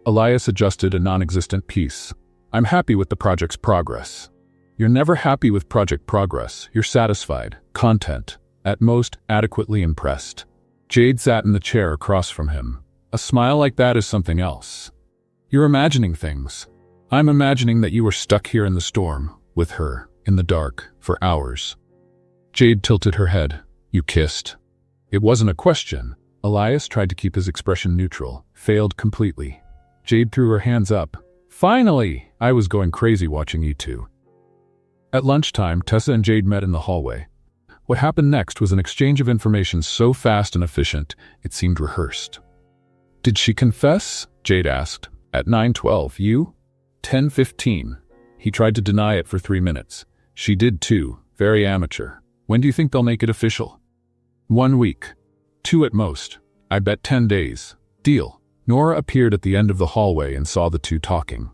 Elias adjusted a non-existent piece. "I'm happy with the project's progress." "You're never happy with project progress. You're satisfied. Content. at most adequately impressed. Jade sat in the chair across from him. A smile like that is something else. You're imagining things. I'm imagining that you were stuck here in the storm, with her, in the dark, for hours. Jade tilted her head. You kissed. It wasn't a question. Elias tried to keep his expression neutral, failed completely. Jade threw her hands up. Finally! I was going crazy watching you two. At lunchtime, Tessa and Jade met in the hallway. What happened next was an exchange of information so fast and efficient, it seemed rehearsed. Did she confess? Jade asked. At 9:12, you? 10:15. He tried to deny it for 3 minutes. She did too, very amateur. When do you think they'll make it official? 1 week. 2 at most. I bet 10 days. Deal. Nora appeared at the end of the hallway and saw the two talking.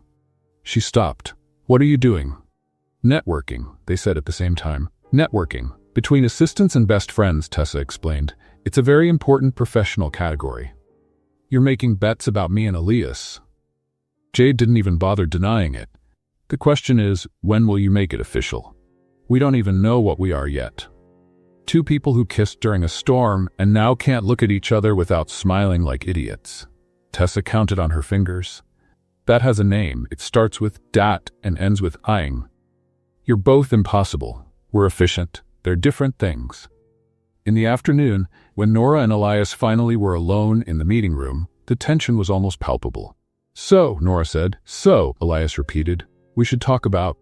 She stopped. What are you doing? Networking, they said at the same time. Networking. Between assistants and best friends, Tessa explained. It's a very important professional category. You're making bets about me and Elias. Jade didn't even bother denying it. The question is, when will you make it official? We don't even know what we are yet. Two people who kissed during a storm and now can't look at each other without smiling like idiots. Tessa counted on her fingers. That has a name. It starts with dat and ends with ing. You're both impossible. We're efficient. They're different things. In the afternoon, when Nora and Elias finally were alone in the meeting room, the tension was almost palpable. So, Nora said. So, Elias repeated. We should talk about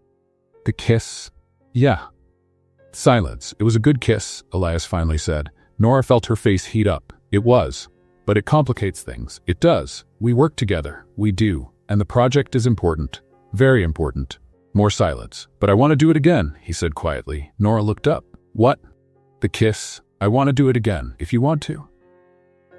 the kiss. Yeah. Silence. It was a good kiss, Elias finally said. Nora felt her face heat up. It was. But it complicates things. It does. We work together. We do. And the project is important. Very important. More silence. But I want to do it again, he said quietly. Nora looked up. What? The kiss. I want to do it again, if you want to.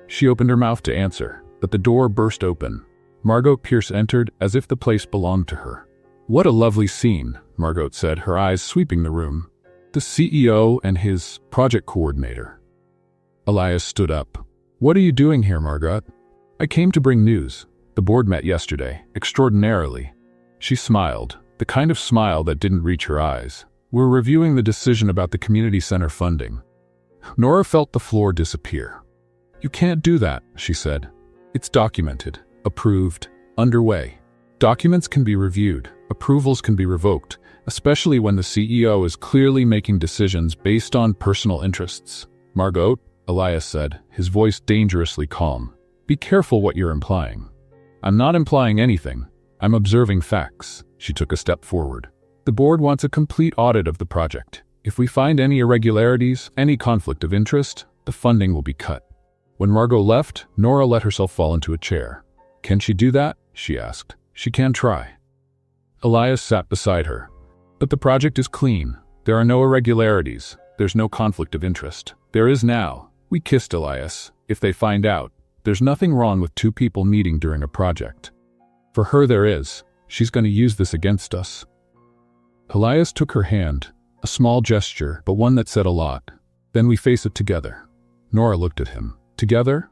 She opened her mouth to answer, but the door burst open. Margot Pierce entered as if the place belonged to her. What a lovely scene, Margot said, her eyes sweeping the room. The CEO and his project coordinator. Elias stood up. What are you doing here, Margot? I came to bring news. The board met yesterday, extraordinarily. She smiled, the kind of smile that didn't reach her eyes. We're reviewing the decision about the community center funding. Nora felt the floor disappear. You can't do that, she said. It's documented, approved, underway. Documents can be reviewed, approvals can be revoked, especially when the CEO is clearly making decisions based on personal interests. Margot, Elias said, his voice dangerously calm. Be careful what you're implying. I'm not implying anything. I'm observing facts. She took a step forward. The board wants a complete audit of the project. If we find any irregularities, any conflict of interest, the funding will be cut. When Margot left, Nora let herself fall into a chair. Can she do that? She asked. She can try. Elias sat beside her. But the project is clean. There are no irregularities. There's no conflict of interest. There is now. We kissed Elias. If they find out, there's nothing wrong with two people meeting during a project. For her there is. She's going to use this against us. Elias took her hand, a small gesture, but one that said a lot. Then we face it together. Nora looked at him. Together?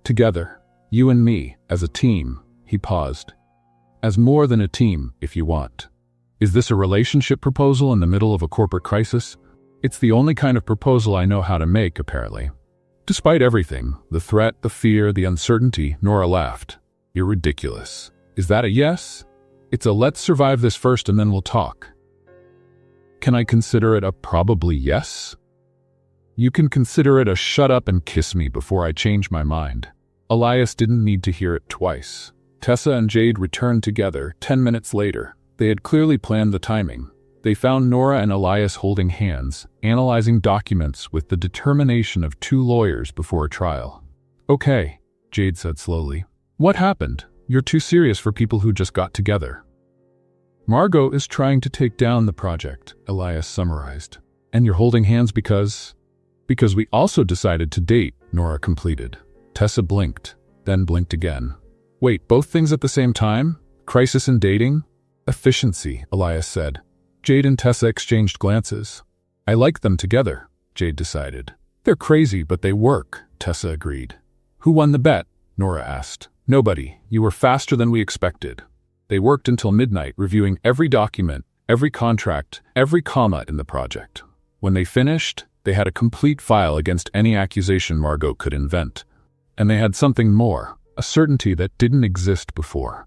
Together. You and me, as a team. He paused. As more than a team, if you want. Is this a relationship proposal in the middle of a corporate crisis? It's the only kind of proposal I know how to make, apparently. Despite everything, the threat, the fear, the uncertainty, Nora laughed. You're ridiculous. Is that a yes? It's a let's survive this first and then we'll talk. Can I consider it a probably yes? You can consider it a shut up and kiss me before I change my mind. Elias didn't need to hear it twice. Tessa and Jade returned together 10 minutes later. They had clearly planned the timing. They found Nora and Elias holding hands, analyzing documents with the determination of two lawyers before a trial. Okay, Jade said slowly. What happened? You're too serious for people who just got together. Margot is trying to take down the project, Elias summarized. And you're holding hands because we also decided to date, Nora completed. Tessa blinked, then blinked again. Wait, both things at the same time? Crisis and dating? Efficiency, Elias said. Jade and Tessa exchanged glances. I like them together, Jade decided. They're crazy, but they work, Tessa agreed. Who won the bet? Nora asked. Nobody. You were faster than we expected. They worked until midnight, reviewing every document, every contract, every comma in the project. When they finished, They had a complete file against any accusation Margot could invent. And they had something more, a certainty that didn't exist before.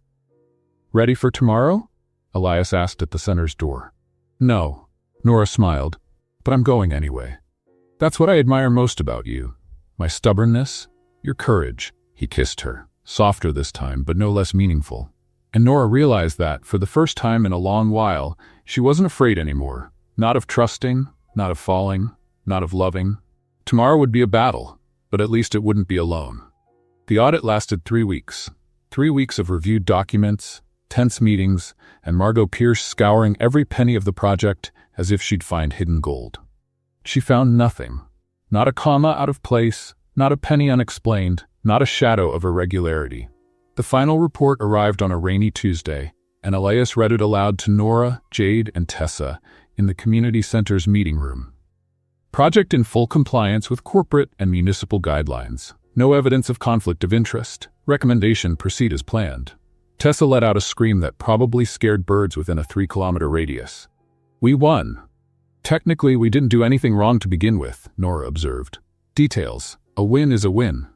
"Ready for tomorrow?" Elias asked at the center's door. "No," Nora smiled, "but I'm going anyway. That's what I admire most about you. My stubbornness, your courage." He kissed her, softer this time, but no less meaningful. And Nora realized that, for the first time in a long while, she wasn't afraid anymore. Not of trusting, not of falling, not of loving. Tomorrow would be a battle, but at least it wouldn't be alone. The audit lasted 3 weeks. 3 weeks of reviewed documents, tense meetings, and Margot Pierce scouring every penny of the project as if she'd find hidden gold. She found nothing. Not a comma out of place, not a penny unexplained, not a shadow of irregularity. The final report arrived on a rainy Tuesday, and Elias read it aloud to Nora, Jade, and Tessa in the community center's meeting room. Project in full compliance with corporate and municipal guidelines. No evidence of conflict of interest. Recommendation: proceed as planned. Tessa let out a scream that probably scared birds within a 3-kilometer radius. "We won." "Technically, we didn't do anything wrong to begin with," Nora observed. "Details. A win is a win."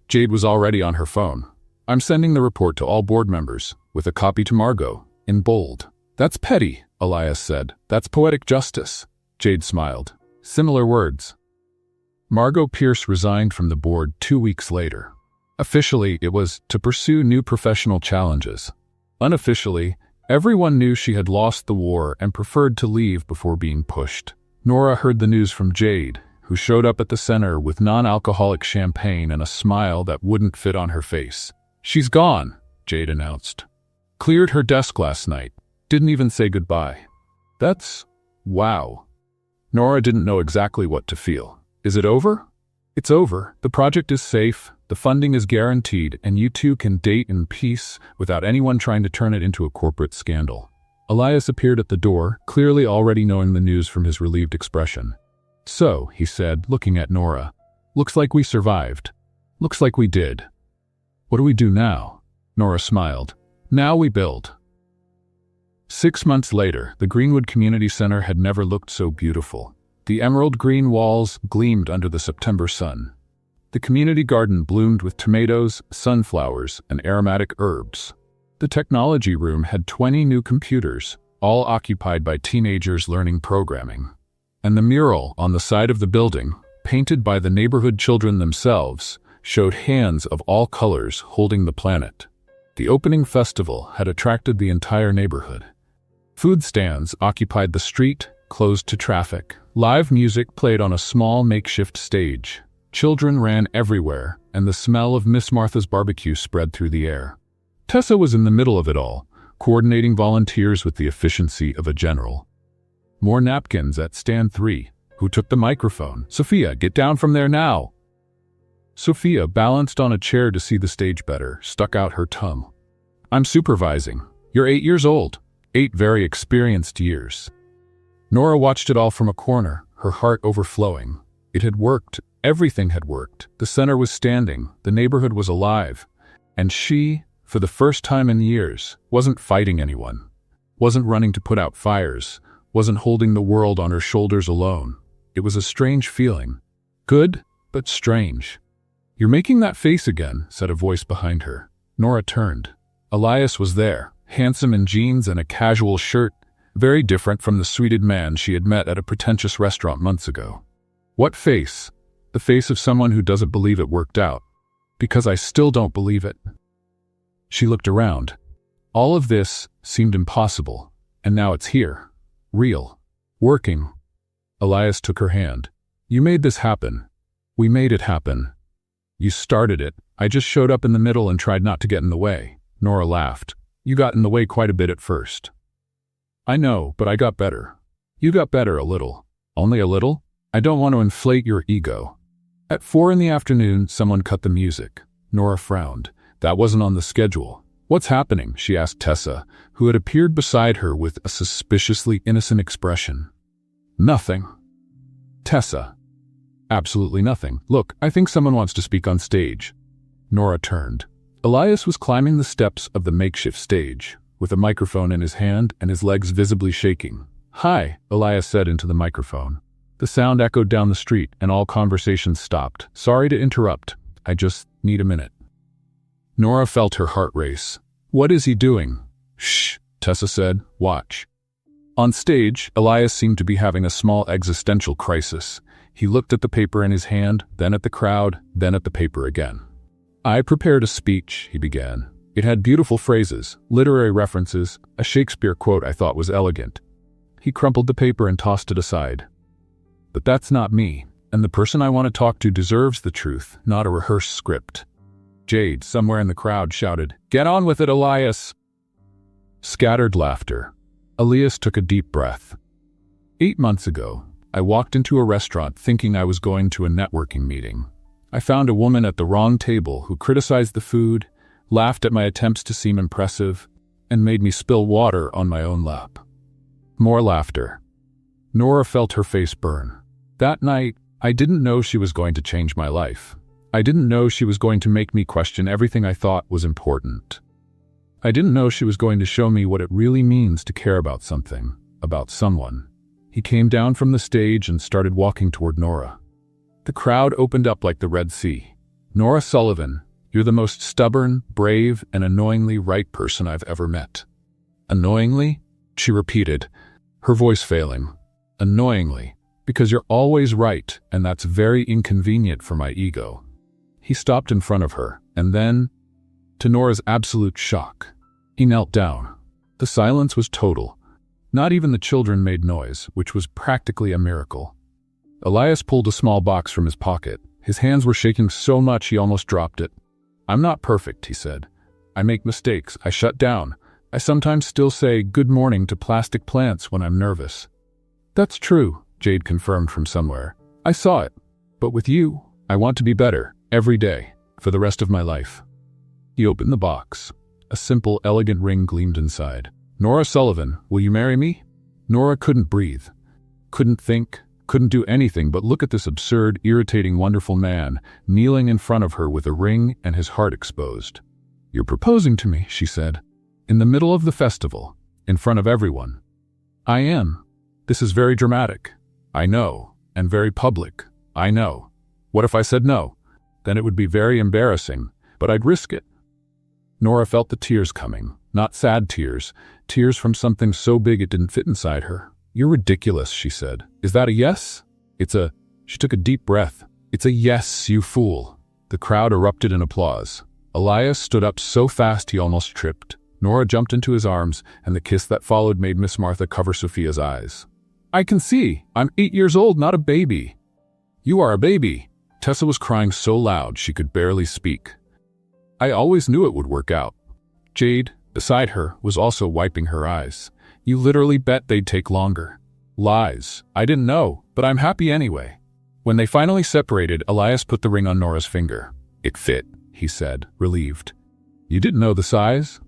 Jade was already on her phone. "I'm sending the report to all board members, with a copy to Margot, in bold." "That's petty," Elias said. "That's poetic justice." Jade smiled. Similar words. Margot Pierce resigned from the board 2 weeks later. Officially, it was to pursue new professional challenges. Unofficially, everyone knew she had lost the war and preferred to leave before being pushed. Nora heard the news from Jade, who showed up at the center with non-alcoholic champagne and a smile that wouldn't fit on her face. "She's gone," Jade announced. "Cleared her desk last night. Didn't even say goodbye." That's wow. Nora didn't know exactly what to feel. Is it over? It's over. The project is safe, the funding is guaranteed, and you two can date in peace without anyone trying to turn it into a corporate scandal. Elias appeared at the door, clearly already knowing the news from his relieved expression. "So," he said, looking at Nora, "looks like we survived. Looks like we did. What do we do now?" Nora smiled. "Now we build." 6 months later, the Greenwood Community Center had never looked so beautiful. The emerald green walls gleamed under the September sun. The community garden bloomed with tomatoes, sunflowers, and aromatic herbs. The technology room had 20 new computers, all occupied by teenagers learning programming. And the mural on the side of the building, painted by the neighborhood children themselves, showed hands of all colors holding the planet. The opening festival had attracted the entire neighborhood. Food stands occupied the street, closed to traffic. Live music played on a small makeshift stage. Children ran everywhere, and the smell of Miss Martha's barbecue spread through the air. Tessa was in the middle of it all, coordinating volunteers with the efficiency of a general. More napkins at stand 3. Who took the microphone? "Sophia, get down from there now!" Sophia, balanced on a chair to see the stage better, stuck out her tongue. "I'm supervising. You're 8 years old. 8 very experienced years." Nora watched it all from a corner, her heart overflowing. It had worked. Everything had worked. The center was standing. The neighborhood was alive. And she, for the first time in years, wasn't fighting anyone. Wasn't running to put out fires. Wasn't holding the world on her shoulders alone. It was a strange feeling. Good, but strange. "You're making that face again," said a voice behind her. Nora turned. Elias was there, handsome in jeans and a casual shirt, very different from the suited man she had met at a pretentious restaurant months ago. What face? The face of someone who doesn't believe it worked out. "Because I still don't believe it." She looked around. All of this seemed impossible, and now it's here. Real. Working. Elias took her hand. "You made this happen. We made it happen. You started it. I just showed up in the middle and tried not to get in the way." Nora laughed. "You got in the way quite a bit at first." "I know, but I got better." "You got better a little." "Only a little?" "I don't want to inflate your ego." At 4 in the afternoon, someone cut the music. Nora frowned. That wasn't on the schedule. "What's happening?" she asked Tessa, who had appeared beside her with a suspiciously innocent expression. "Nothing." "Tessa." "Absolutely nothing. Look, I think someone wants to speak on stage." Nora turned. Elias was climbing the steps of the makeshift stage, with a microphone in his hand and his legs visibly shaking. "Hi," Elias said into the microphone. The sound echoed down the street, and all conversations stopped. "Sorry to interrupt. I just need a minute." Nora felt her heart race. "What is he doing?" "Shh," Tessa said. "Watch." On stage, Elias seemed to be having a small existential crisis. He looked at the paper in his hand, then at the crowd, then at the paper again. "I prepared a speech," he began. "It had beautiful phrases, literary references, a Shakespeare quote I thought was elegant." He crumpled the paper and tossed it aside. "But that's not me, and the person I want to talk to deserves the truth, not a rehearsed script." Jade, somewhere in the crowd, shouted, "Get on with it, Elias!" Scattered laughter. Elias took a deep breath. 8 months ago, I walked into a restaurant thinking I was going to a networking meeting. I found a woman at the wrong table who criticized the food, laughed at my attempts to seem impressive, and made me spill water on my own lap. More laughter. Nora felt her face burn. That night, I didn't know she was going to change my life. I didn't know she was going to make me question everything I thought was important. I didn't know she was going to show me what it really means to care about something, about someone. He came down from the stage and started walking toward Nora. The crowd opened up like the Red Sea. "Nora Sullivan, you're the most stubborn, brave, and annoyingly right person I've ever met." "Annoyingly?" she repeated, her voice failing. "Annoyingly, because you're always right, and that's very inconvenient for my ego." He stopped in front of her, and then, to Nora's absolute shock, he knelt down. The silence was total. Not even the children made noise, which was practically a miracle. Elias pulled a small box from his pocket. His hands were shaking so much he almost dropped it. "I'm not perfect," he said. "I make mistakes. I shut down. I sometimes still say good morning to plastic plants when I'm nervous." "That's true," Jade confirmed from somewhere. "I saw it. But with you, I want to be better, every day, for the rest of my life." He opened the box. A simple, elegant ring gleamed inside. "Nora Sullivan, will you marry me?" Nora couldn't breathe, couldn't think, couldn't do anything but look at this absurd, irritating, wonderful man kneeling in front of her with a ring and his heart exposed. "You're proposing to me," she said, "in the middle of the festival, in front of everyone." "I am. This is very dramatic." "I know, and very public. I know. What if I said no? Then it would be very embarrassing, but I'd risk it." Nora felt the tears coming, not sad tears, tears from something so big it didn't fit inside her. "You're ridiculous," she said. "Is that a yes?" She took a deep breath. "It's a yes, you fool." The crowd erupted in applause. Elias stood up so fast he almost tripped. Nora jumped into his arms, and the kiss that followed made Miss Martha cover Sophia's eyes. "I can see. I'm 8 years old, not a baby." "You are a baby." Tessa was crying so loud she could barely speak. "I always knew it would work out." Jade, beside her, was also wiping her eyes. "You literally bet they'd take longer." "Lies. I didn't know, but I'm happy anyway." When they finally separated, Elias put the ring on Nora's finger. "It fit," he said, relieved. "You didn't know the size?"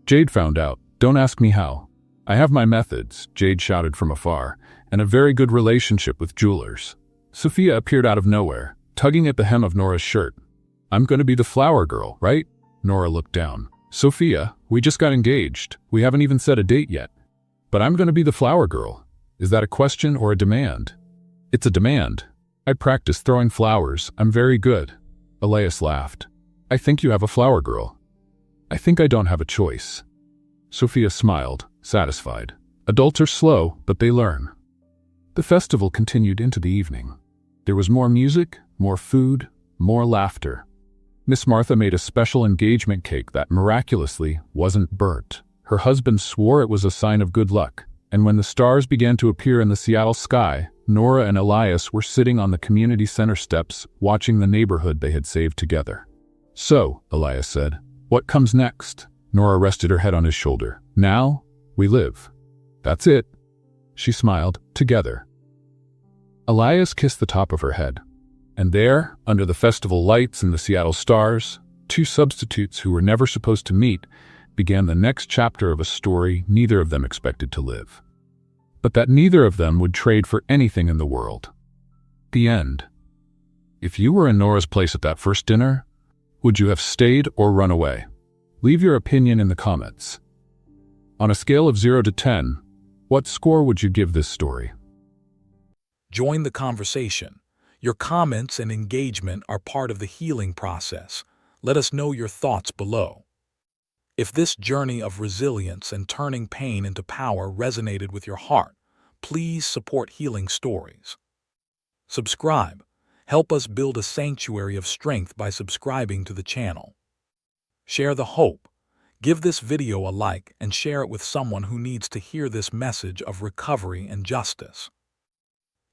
"Jade found out. Don't ask me how." "I have my methods," Jade shouted from afar, "and a very good relationship with jewelers." Sophia appeared out of nowhere, tugging at the hem of Nora's shirt. "I'm going to be the flower girl, right?" Nora looked down. "Sophia, we just got engaged. We haven't even set a date yet." "But I'm going to be the flower girl. Is that a question or a demand?" "It's a demand. I practice throwing flowers. I'm very good." Elias laughed. "I think you have a flower girl." "I think I don't have a choice." Sophia smiled, satisfied. Adults are slow, but they learn. The festival continued into the evening. There was more music, more food, more laughter. Miss Martha made a special engagement cake that miraculously wasn't burnt. Her husband swore it was a sign of good luck, and when the stars began to appear in the Seattle sky, Nora and Elias were sitting on the community center steps watching the neighborhood they had saved together. "So," Elias said, "what comes next?" Nora rested her head on his shoulder. "Now, we live." "That's it." She smiled. "Together." Elias kissed the top of her head. And there, under the festival lights and the Seattle stars, two substitutes who were never supposed to meet began the next chapter of a story neither of them expected to live. But that neither of them would trade for anything in the world. The end. If you were in Nora's place at that first dinner, would you have stayed or run away? Leave your opinion in the comments. On a scale of 0 to 10, what score would you give this story? Join the conversation. Your comments and engagement are part of the healing process. Let us know your thoughts below. If this journey of resilience and turning pain into power resonated with your heart, please support Healing Stories. Subscribe. Help us build a sanctuary of strength by subscribing to the channel. Share the hope. Give this video a like and share it with someone who needs to hear this message of recovery and justice.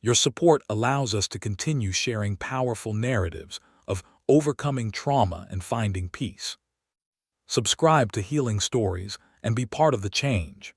Your support allows us to continue sharing powerful narratives of overcoming trauma and finding peace. Subscribe to Healing Stories and be part of the change.